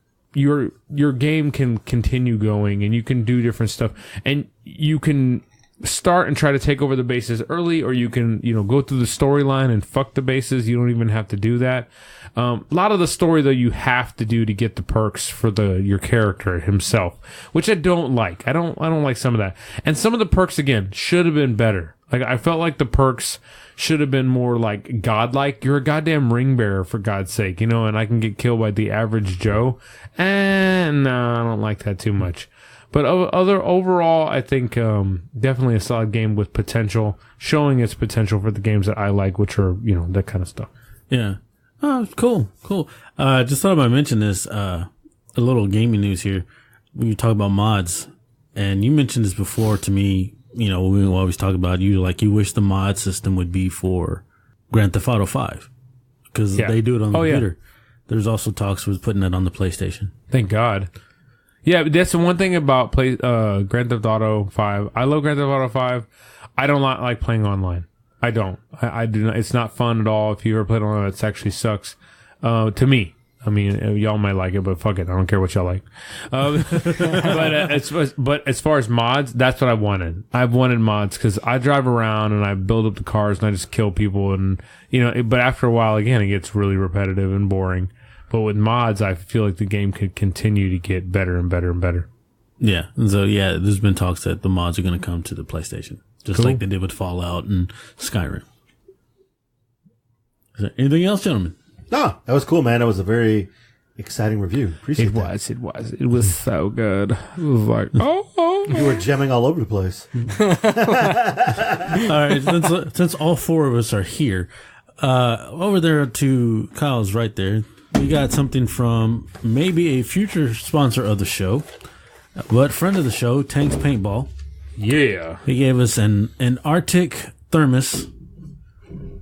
game can continue going, and you can do different stuff, and you can start and try to take over the bases early, or you can go through the storyline and fuck the bases. You don't even have to do that. A lot of the story, though, you have to do to get the perks for your character himself, which I don't like. I don't like some of that, and some of the perks again should have been better. Like, I felt like the perks should have been more like godlike. You're a goddamn ring bearer, for God's sake, and I can get killed by the average Joe. And no, I don't like that too much. But overall, I think definitely a solid game with potential, showing its potential for the games that I like, which are that kind of stuff. Yeah. Oh, cool. Just thought I might mention this. A little gaming news here. We talk about mods, and you mentioned this before to me. We always talk about you wish the mod system would be for Grand Theft Auto 5. because they do it on the Oh, yeah. computer. There's also talks with putting it on the PlayStation. Thank God. Yeah, that's the one thing about Grand Theft Auto 5. I love Grand Theft Auto 5. I don't like playing online. I don't. I do not. It's not fun at all. If you ever played online, it actually sucks. To me. I mean, y'all might like it, but fuck it. I don't care what y'all like. But as far as mods, that's what I wanted. I've wanted mods because I drive around and I build up the cars and I just kill people. And, but after a while, again, it gets really repetitive and boring. But with mods, I feel like the game could continue to get better and better and better. Yeah. And so, there's been talks that the mods are going to come to the PlayStation, just like they did with Fallout and Skyrim. Is there anything else, gentlemen? No, that was cool, man. That was a very exciting review. Appreciate that. It was so good. It was like, You were gemming all over the place. All right. Since all four of us are here, over there to Kyle's right there, we got something from maybe a future sponsor of the show, but friend of the show, Tanks Paintball. yeah. He gave us an Arctic thermos.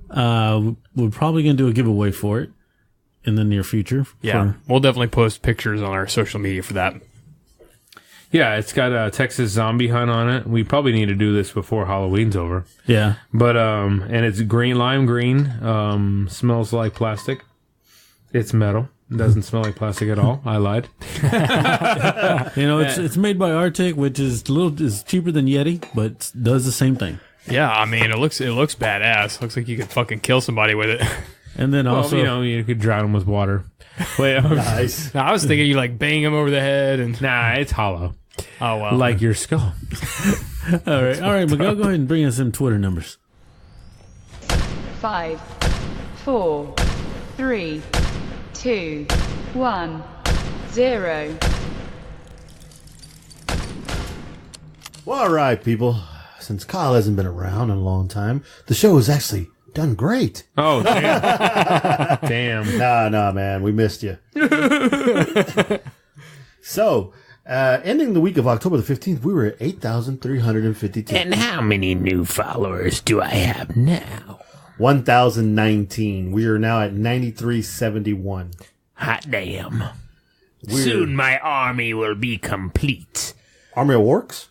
We're probably going to do a giveaway for it in the near future. Yeah, we'll definitely post pictures on our social media for that. Yeah, it's got a Texas zombie hunt on it. We probably need to do this before Halloween's over. Yeah. But, and it's lime green, smells like plastic. It's metal. It doesn't smell like plastic at all. I lied. It's made by Arctic, which is is cheaper than Yeti, but does the same thing. Yeah, I mean, it looks badass. Looks like you could fucking kill somebody with it. And then also, you could drown them with water. Wait, Nice. I was thinking you like bang him over the head and nah, it's hollow. oh well. Like your skull. all right, Miguel, go ahead and bring us some Twitter numbers. 5, 4, 3, 2, 1, 0. Well, all right, people. Since Kyle hasn't been around in a long time, the show has actually done great. Oh, damn. Damn. Nah, man. We missed you. So, ending the week of October the 15th, we were at 8,352. And how many new followers do I have now? 1,019. We are now at 9,371. Hot damn. Soon my army will be complete. Army of Orcs?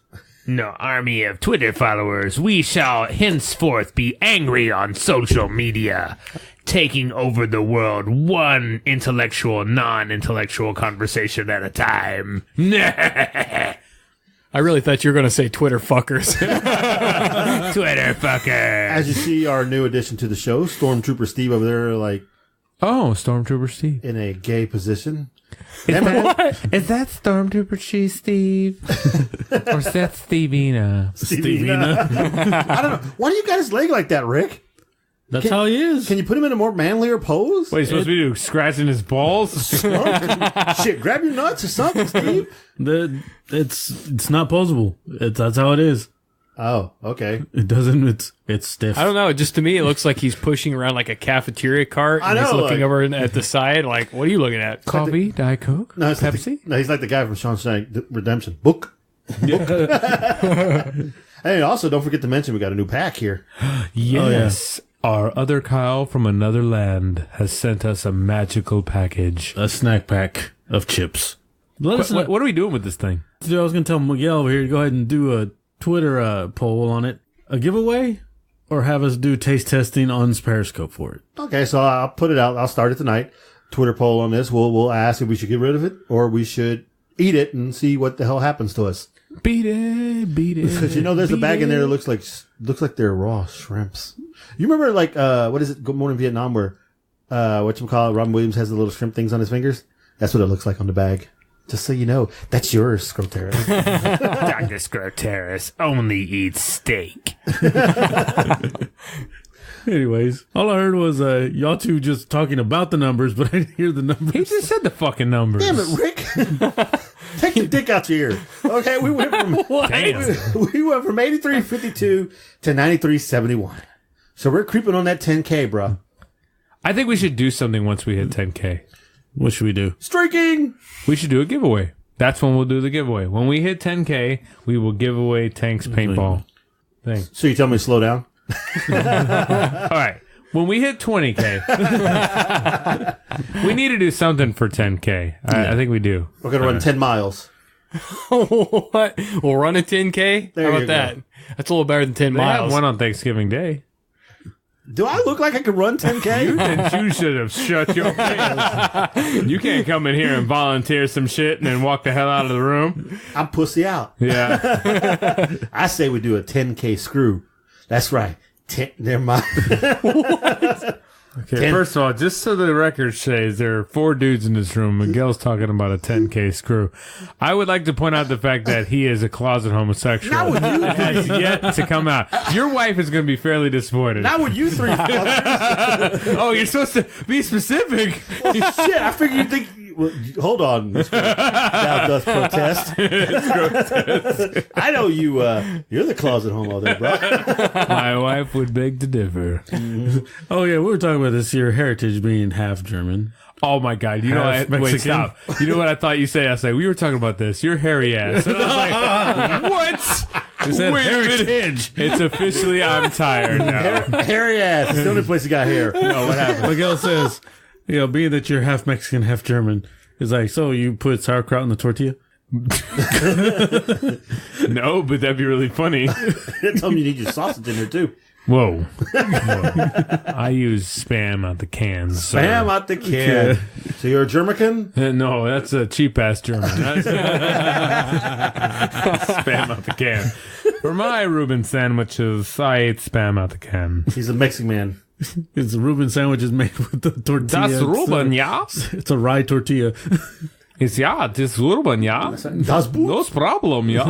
No army of Twitter followers. We shall henceforth be angry on social media, taking over the world one intellectual, non-intellectual conversation at a time. I really thought you were going to say Twitter fuckers. Twitter fucker. As you see, our new addition to the show, Stormtrooper Steve over there, like, Oh, Stormtrooper Steve. in a gay position. Is that Stormtrooper Chief Steve? Or is that Stevina? Stevina. I don't know. Why do you got his leg like that, Rick? That's how he is. Can you put him in a more manlier pose? What, he's supposed to be doing? Scratching his balls? Shit, grab your nuts or something, Steve. It's not posable. That's how it is. Oh, okay. It doesn't. It's stiff. I don't know. Just to me, it looks like he's pushing around like a cafeteria cart. And I he's know, looking like- over at the side. Like, what are you looking at? Coffee? Diet Coke? No, it's like Pepsi? he's like the guy from Shawshank Redemption. Book. Hey, also, don't forget to mention we got a new pack here. Yes. Our other Kyle from another land has sent us a magical package. A snack pack of chips. Let us know. What are we doing with this thing? I was going to tell Miguel over here to go ahead and do a Twitter poll on it. A giveaway? Or have us do taste testing on Periscope for it? Okay, so I'll put it out. I'll start it tonight. Twitter poll on this. We'll ask if we should get rid of it or we should eat it and see what the hell happens to us. Beat it. Because there's a bag in there that looks like they're raw shrimps. You remember what is it? Good Morning Vietnam, where whatchamacallit, Robin Williams has the little shrimp things on his fingers. That's what it looks like on the bag. Just so you know, that's yours, Scroteris. Dr. Scroteris only eats steak. Anyways, all I heard was y'all two just talking about the numbers, but I didn't hear the numbers. He just said the fucking numbers. Damn it, Rick! Take your dick out your ear. Okay, we went from 83.52 to 93.71. So we're creeping on that 10K, bro. I think we should do something once we hit 10K. What should we do? Streaking. We should do a giveaway. That's when we'll do the giveaway. When we hit 10K, we will give away Tank's paintball thing. So you tell me to slow down? All right. When we hit 20K, we need to do something for 10K. I think we do. We're going to run 10 miles. What? We'll run a 10K? There How you about that? That's a little better than 10 They have miles. one on Thanksgiving Day. Do I look like I could run 10K? And you should have shut your face. You can't come in here and volunteer some shit and then walk the hell out of the room. I'm pussy out. Yeah. I say we do a 10K screw. That's right. Never mind. Okay, first of all, just so the record says, there are 4 dudes in this room. Miguel's talking about a 10K screw. I would like to point out the fact that he is a closet homosexual. Not with you It has yet to come out. Your wife is going to be fairly disappointed. Not with you three fuckers. Oh, you're supposed to be specific. Shit, I figured you'd think... Well, hold on, Mr. Thou dost protest. I know you, you're the closet homo there, bro. My wife would beg to differ. Oh yeah, we were talking about this your heritage being half German. Oh my God! You know, Half wait, Mexican. stop. You know what I thought you say? I was like, we were talking about this. You're hairy ass. And I was like, what? It said Wait a minute. heritage. It's officially I'm tired now. Hairy ass. It's the only place you got hair. No, what happened? Miguel says, you know, being that you're half Mexican, half German, is like, so you put sauerkraut in the tortilla? No, but that'd be really funny. Tell me you need your sausage in there, too. Whoa. I use Spam out the can. So. Bam out the can. So you're a German? No, that's a cheap ass German. That's Spam out the can. For my Reuben sandwiches, I ate Spam out the can. He's a Mexican man. It's a Reuben sandwich is made with the tortilla. Das Reuben, ja? It's a rye tortilla. It's das Reuben, ja? Das Boot. No problem, ja?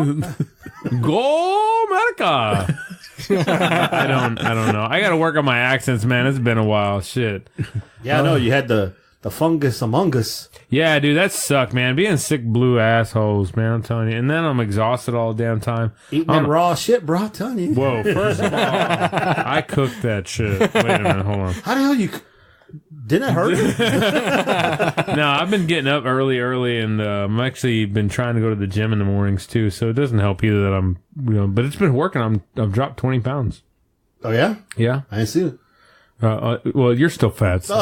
Go America! I don't know. I gotta work on my accents, man. It's been a while. Shit. Yeah, I know. You had the fungus among us. Yeah, dude, that sucked, man. Being sick blue assholes, man. I'm telling you. And then I'm exhausted all the damn time. Eating that raw shit, bro. I'm telling you. Whoa, first of all, I cooked that shit. Wait a minute, hold on. How the hell you... Didn't it hurt you? No, I've been getting up early, and I'm actually been trying to go to the gym in the mornings, too, so it doesn't help either that I'm, but it's been working. I've dropped 20 pounds. Oh, yeah? Yeah. I ain't seen it. Well, you're still fat, so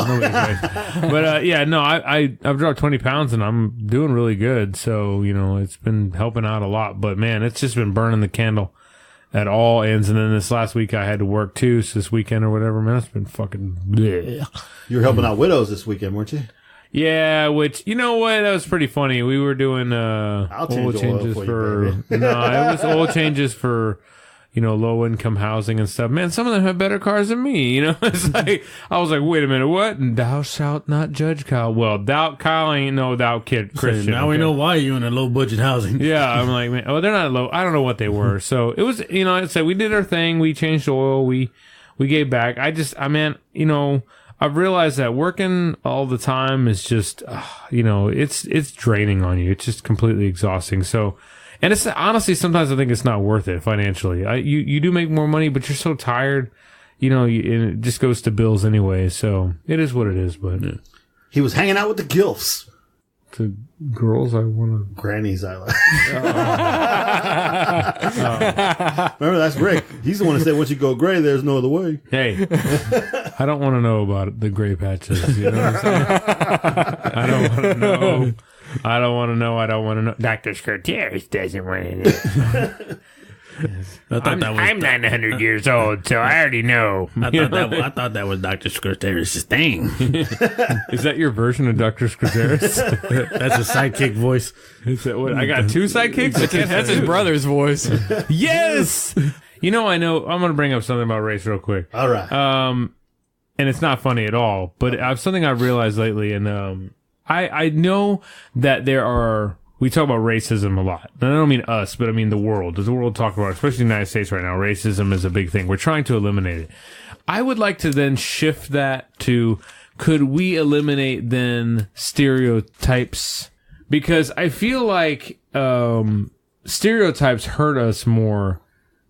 but yeah, no, I've dropped 20 pounds and I'm doing really good. So, it's been helping out a lot, but man, it's just been burning the candle at all ends. And then this last week I had to work too. So this weekend or whatever, man, it's been fucking bleh. You were helping out widows this weekend, weren't you? Yeah, which, you know what? That was pretty funny. We were doing, oil changes for you, baby. no, it was oil changes for, low income housing and stuff. Man, some of them have better cars than me. It's like, I was like, wait a minute, what? And thou shalt not judge Kyle. Well, Kyle ain't no thou kid Christian. Now we know why you're in a low budget housing. Yeah, I'm like, man, they're not low. I don't know what they were. So it was, I said we did our thing. We changed oil. We gave back. I've realized that working all the time is just, it's draining on you. It's just completely exhausting. So, and it's honestly, sometimes I think it's not worth it financially. You do make more money, but you're so tired, and it just goes to bills anyway. So it is what it is, but. Yeah. He was hanging out with the gilfs. The girls I want to. Grannies, I like. Remember, that's Rick. He's the one that said, once you go gray, there's no other way. Hey, I don't want to know about the gray patches. You know what I'm saying? I don't want to know. I don't want to know. Dr. Skirteris doesn't want to know. I'm 900 years old, so I already know. I thought that was Dr. Skirteris' thing. Is that your version of Dr. Skirteris? That's a sidekick voice. Is that what, I got 2 sidekicks? That's his brother's voice. Yes! I know. I'm going to bring up something about race real quick. All right. And it's not funny at all, but something I've realized lately, and I know that there are... We talk about racism a lot. And I don't mean us, but I mean the world. Does the world talk about, especially the United States right now, racism is a big thing. We're trying to eliminate it. I would like to then shift that to, could we eliminate then stereotypes? Because I feel like stereotypes hurt us more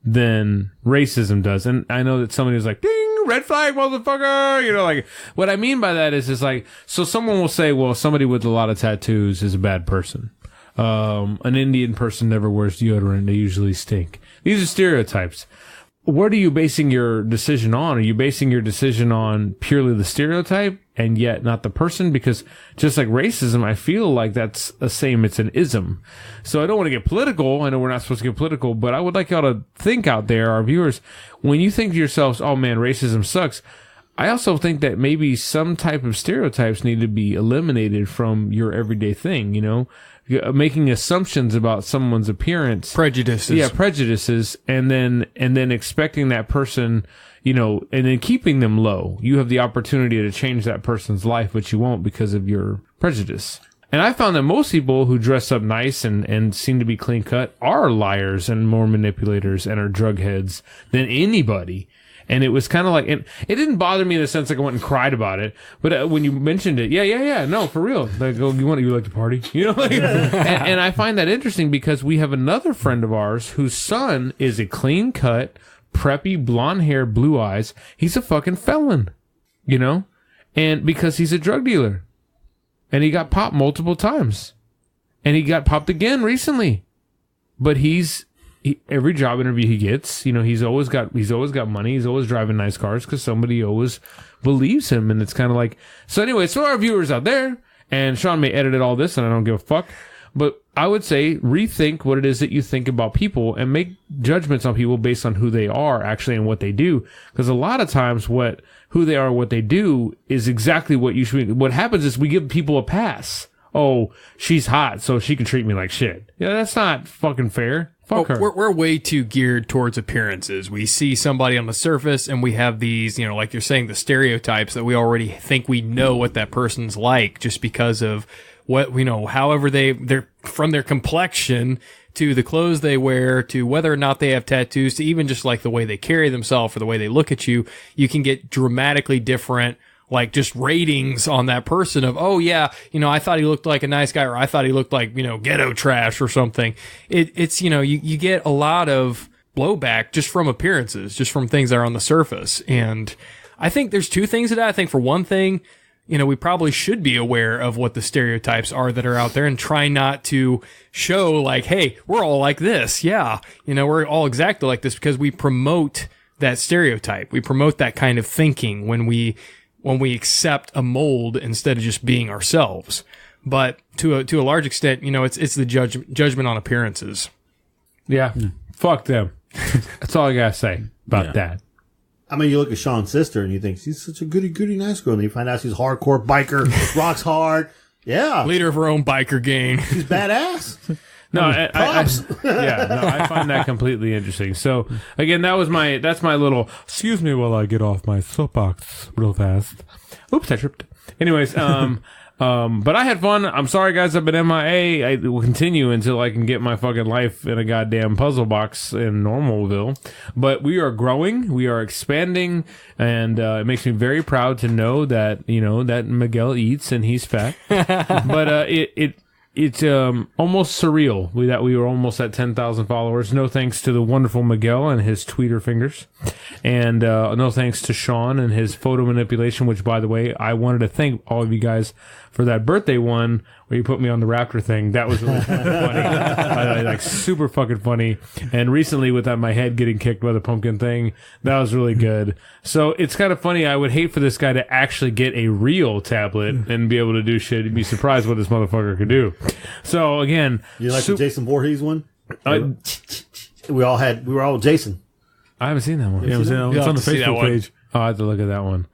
than racism does. And I know that somebody was like, ding, red flag, motherfucker. What I mean by that is like, so someone will say, well, somebody with a lot of tattoos is a bad person. An Indian person never wears deodorant. They usually stink. These are stereotypes. what are you basing your decision on? Are you basing your decision on purely the stereotype and yet not the person? Because just like racism, I feel like that's the same. It's an ism. So I don't want to get political. I know we're not supposed to get political, but I would like y'all to think out there, our viewers, when you think to yourselves, oh man, racism sucks. I also think that maybe some type of stereotypes need to be eliminated from your everyday thing, you know? Making assumptions about someone's appearance. Prejudices. Yeah, prejudices. And then expecting that person, you know, and then keeping them low. You have the opportunity to change that person's life, but you won't because of your prejudice. And I found that most people who dress up nice and seem to be clean cut are liars and more manipulators and are drug heads than anybody. And it was kind of like, it didn't bother me in the sense like I went and cried about it. But when you mentioned it, yeah, no, for real. Like, oh, you like to party? You know, like, and I find that interesting because we have another friend of ours whose son is a clean cut, preppy, blonde hair, blue eyes. He's a fucking felon, you know, and because he's a drug dealer, and he got popped multiple times, and he got popped again recently, but every job interview he gets, you know, he's always got money. He's always driving nice cars because somebody always believes him. And it's kind of like, so anyway, so our viewers out there, and Sean may edit all this and I don't give a fuck, but I would say rethink what it is that you think about people and make judgments on people based on who they are actually and what they do. Because a lot of times who they are and what they do is exactly what you should be. What happens is we give people a pass. Oh, she's hot, so she can treat me like shit. Yeah, that's not fucking fair. Fuck her. We're way too geared towards appearances. We see somebody on the surface and we have these, you know, like you're saying, the stereotypes that we already think we know what that person's like just because of what, you know, however they're from their complexion to the clothes they wear to whether or not they have tattoos to even just like the way they carry themselves or the way they look at you. You can get dramatically different, like just ratings on that person of, oh yeah, you know, I thought he looked like a nice guy or I thought he looked like, you know, ghetto trash or something. It's, you know, you get a lot of blowback just from appearances, just from things that are on the surface. And I think there's two things to that. I think for one thing, you know, we probably should be aware of what the stereotypes are that are out there and try not to show like, hey, we're all like this. Yeah. You know, we're all exactly like this because we promote that stereotype. We promote that kind of thinking when we accept a mold instead of just being ourselves. But to a large extent, you know, it's the judgment on appearances. Yeah. Fuck them. That's all I gotta say about that. I mean, you look at Sean's sister and you think she's such a goody nice girl, and then you find out she's a hardcore biker, rocks hard. Yeah. Leader of her own biker gang. She's badass. No, I find that completely interesting. So again, that's my little, excuse me while I get off my soapbox real fast. Oops, I tripped. Anyways, but I had fun. I'm sorry guys, I've been MIA. I will continue until I can get my fucking life in a goddamn puzzle box in Normalville. But we are growing, we are expanding, and it makes me very proud to know that, you know, that Miguel eats and he's fat. But it's almost surreal that we were almost at 10,000 followers. No thanks to the wonderful Miguel and his tweeter fingers. And no thanks to Sean and his photo manipulation, which, by the way, I wanted to thank all of you guys for that birthday one where you put me on the raptor thing. That was really funny. Like super fucking funny. And recently with my head getting kicked by the pumpkin thing, that was really good. So it's kind of funny. I would hate for this guy to actually get a real tablet and be able to do shit. You'd be surprised what this motherfucker could do. So again, you like the Jason Voorhees one? We were all Jason. I haven't seen that one. Yeah, it's on the Facebook page. Oh, I have to look at that one.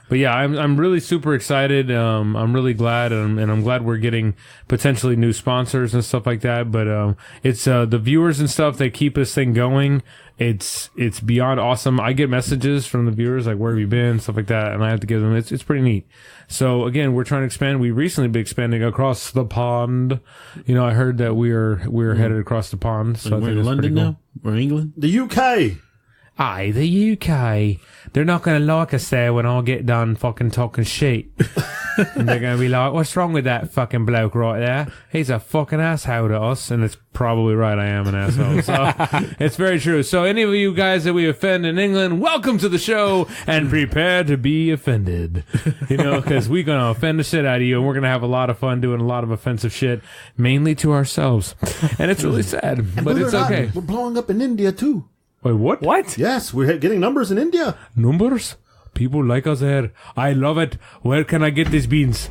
But yeah, I'm really super excited. I'm really glad, and I'm glad we're getting potentially new sponsors and stuff like that. But it's the viewers and stuff that keep this thing going. It's beyond awesome. I get messages from the viewers like, "Where have you been?" stuff like that, and I have to give them. It's pretty neat. So again, we're trying to expand. We've recently been expanding across the pond. You know, I heard that we're headed across the pond. So we're in London now. We're in England. The UK. Aye, the UK. They're not going to like us there when I get done fucking talking shit. And they're going to be like, what's wrong with that fucking bloke right there? He's a fucking asshole to us. And it's probably right, I am an asshole. So it's very true. So any of you guys that we offend in England, welcome to the show and prepare to be offended. You know, because we're going to offend the shit out of you and we're going to have a lot of fun doing a lot of offensive shit, mainly to ourselves. And it's really sad, but it's okay. We're blowing up in India too. Wait, what? What? Yes, we're getting numbers in India. Numbers? People like us there. I love it. Where can I get these beans?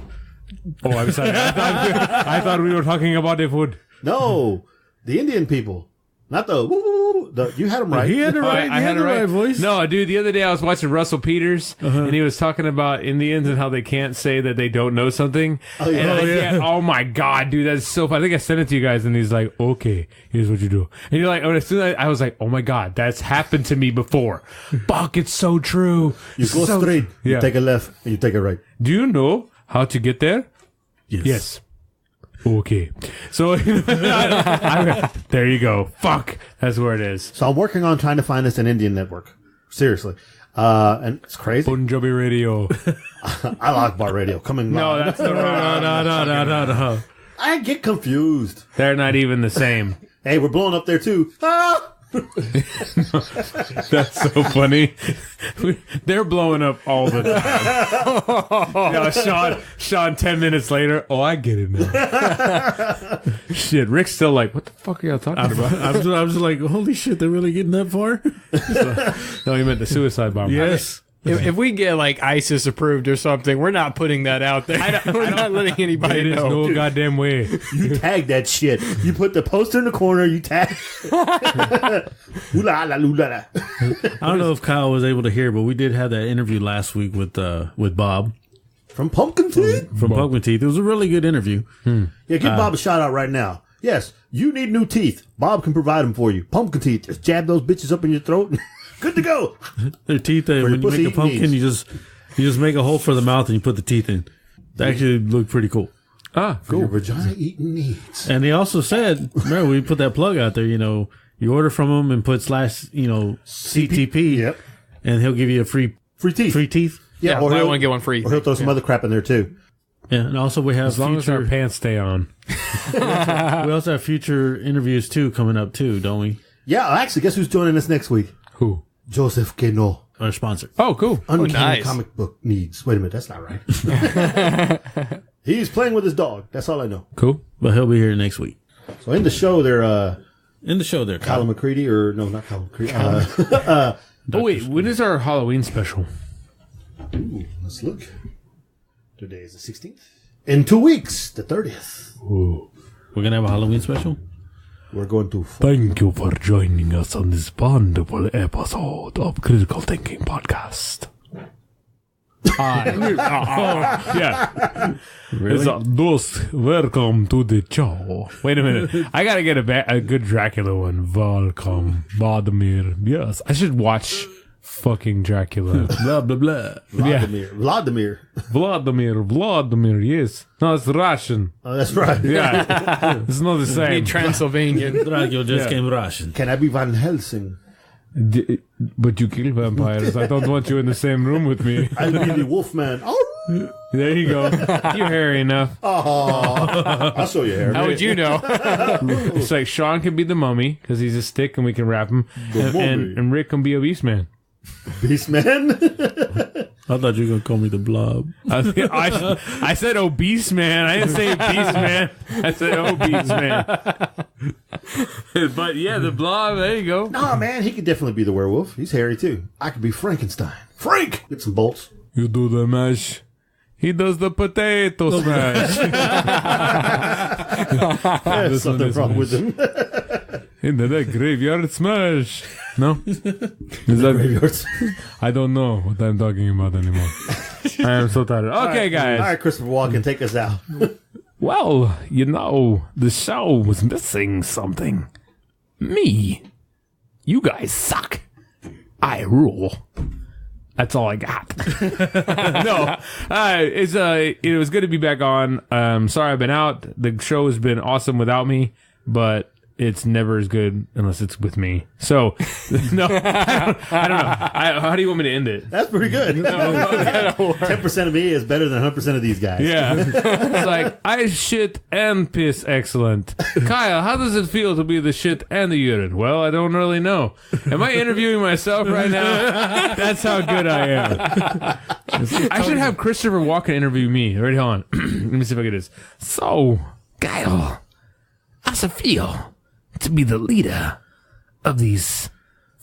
Oh, I'm sorry. I thought we were talking about the food. No, the Indian people. Not the you had them right. He had the right, I had the it right. voice. No, dude, the other day I was watching Russell Peters, and he was talking about Indians and how they can't say that they don't know something. Oh, yeah. And oh my God, dude, that's so funny. I think I sent it to you guys, and he's like, okay, here's what you do. And you're like, as soon as I was like, oh my God, that's happened to me before. Fuck, it's so true. You go straight, you Yeah. take a left, and you take a right. Do you know how to get there? Yes. Okay. So, there you go. Fuck. That's where it is. So I'm working on trying to find us an Indian network. Seriously. And it's crazy. Punjabi radio. I like bar radio. Coming No, live. that's the wrong. No. I get confused. They're not even the same. Hey, we're blowing up there too. Ah! That's so funny. They're blowing up all the time. Sean, 10 minutes later. Oh, I get it now. Shit, Rick's still like, what the fuck are y'all talking about? I was just like, holy shit, they're really getting that far? No, he meant the suicide bomber. Yes. If we get like ISIS approved or something, we're not putting that out there. We're not letting anybody There's know. no goddamn way. You tag that shit. You put the poster in the corner, you tag. Ooh la la, ooh la la. I don't know if Kyle was able to hear, but we did have that interview last week with Bob From Pumpkin Teeth? from Pumpkin Teeth. It was a really good interview. Yeah, give Bob a shout out right now. Yes, you need new teeth. Bob can provide them for you. Pumpkin Teeth. Just jab those bitches up in your throat. Good to go. Their teeth, when you pussy make a pumpkin, needs. you just make a hole for the mouth and you put the teeth in. They actually look pretty cool. Ah, Your vagina eating needs. And they also said, remember, we put that plug out there, you order from him and put / CTP, Yep. and he'll give you a free teeth. Free teeth. Yeah, or buy he'll- one, get one free. Or he'll throw some other crap in there too. Yeah, and also we have as long as our pants stay on. we also have future interviews too coming up too, don't we? Yeah, actually, guess who's joining us next week? Who? Joseph Keno. Our sponsor. Oh, cool. Uncanny nice. comic book needs. Wait a minute, that's not right. He's playing with his dog. That's all I know. Cool. But he'll be here next week. So in the show, they're In the show there, Kyle. Colin McCready, or no, not Colin McCready. Oh, wait. When is our Halloween special? Let's look. Today is the 16th. In 2 weeks, the 30th. We're going to have a Halloween special? We're going to. Thank you for joining us on this wonderful episode of Critical Thinking Podcast. Yeah. Really? Welcome to the show. Wait a minute. I gotta get a good Dracula one. Welcome, Vladimir. Yes, I should watch fucking Dracula. Blah, blah, blah. Vladimir. Vladimir, yes. No, it's Russian. Oh, that's right. Yeah. It's not the same. Transylvanian. Dracula just came Russian. Can I be Van Helsing? But you kill vampires. I don't want you in the same room with me. I'll be the Wolfman. Oh, There you go. You're hairy enough. I'll show you hair. How would you know? It's like Sean can be the mummy because he's a stick and we can wrap him. The mummy. And Rick can be a beast man. Beastman. I thought you were going to call me the Blob. I said obese man. I didn't say beast man. I said obese man. But yeah, the blob. There you go. Nah, man, he could definitely be the werewolf. He's hairy too. I could be Frankenstein. Frank! Get some bolts. You do the mash. He does the potato smash. There's something wrong with him. Into the graveyard smash. No? Is that, Graveyards. I don't know what I'm talking about anymore. I am so tired. Okay, guys. All right, Christopher Walken, take us out. Well, the show was missing something. Me. You guys suck. I rule. That's all I got. No, it was good to be back on. Sorry I've been out. The show has been awesome without me, but it's never as good unless it's with me. So, no, I don't know. How do you want me to end it? That's pretty good. 10% of me is better than 100% of these guys. Yeah. It's like, I shit and piss excellent. Kyle, how does it feel to be the shit and the urine? Well, I don't really know. Am I interviewing myself right now? That's how good I am. I should have Christopher Walken interview me. Ready, hold on. Let me see if I get this. So, Kyle, how's it feel to be the leader of these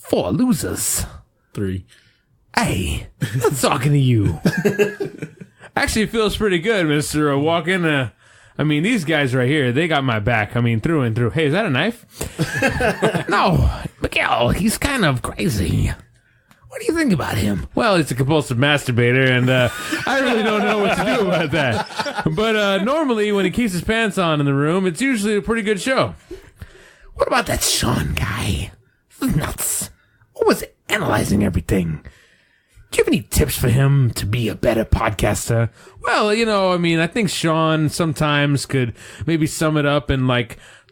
4 losers. 3. Hey, who's talking to you? Actually, it feels pretty good, Mr. Walken. I mean, these guys right here, they got my back. I mean, through and through. Hey, is that a knife? No, Miguel, he's kind of crazy. What do you think about him? Well, he's a compulsive masturbator, and I really don't know what to do about that. But normally, when he keeps his pants on in the room, it's usually a pretty good show. What about that Sean guy? This is nuts. Always analyzing everything. Do you have any tips for him to be a better podcaster? Well, I mean, I think Sean sometimes could maybe sum it up in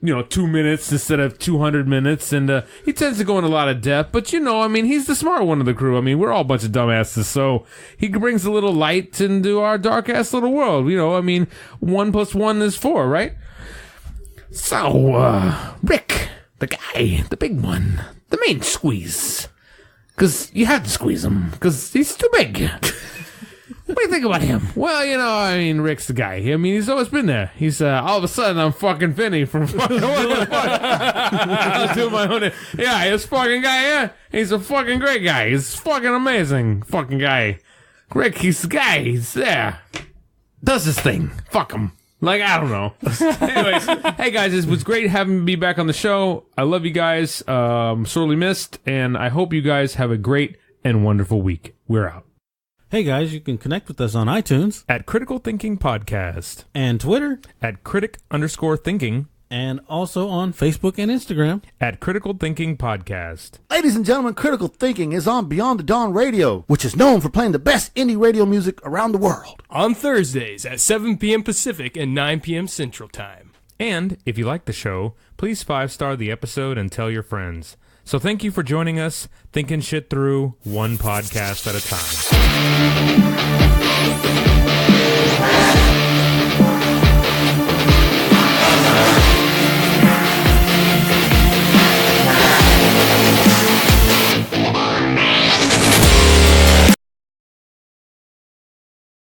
2 minutes instead of 200 minutes. And he tends to go in a lot of depth. But, I mean, he's the smart one of the crew. I mean, we're all a bunch of dumbasses. So he brings a little light into our dark-ass little world. I mean, 1 + 1 is 4, right? So, Rick, the guy, the big one, the main squeeze. Because you have to squeeze him, because he's too big. What do you think about him? Well, I mean, Rick's the guy. I mean, he's always been there. He's, all of a sudden, I'm fucking Finney from fucking I'll do my own. Yeah, this fucking guy, yeah. He's a fucking great guy. He's fucking amazing fucking guy. Rick, he's the guy. He's there. Does his thing. Fuck him. I don't know. Anyways, hey guys, it was great having me back on the show. I love you guys. Sorely missed, and I hope you guys have a great and wonderful week. We're out. Hey guys, you can connect with us on iTunes At Critical Thinking Podcast. and Twitter, At critic_thinking. and also on Facebook and Instagram. At Critical Thinking Podcast. Ladies and gentlemen, Critical Thinking is on Beyond the Dawn Radio, which is known for playing the best indie radio music around the world. On Thursdays at 7 p.m. Pacific and 9 p.m. Central Time. And if you like the show, please 5-star the episode and tell your friends. So thank you for joining us, thinking shit through one podcast at a time.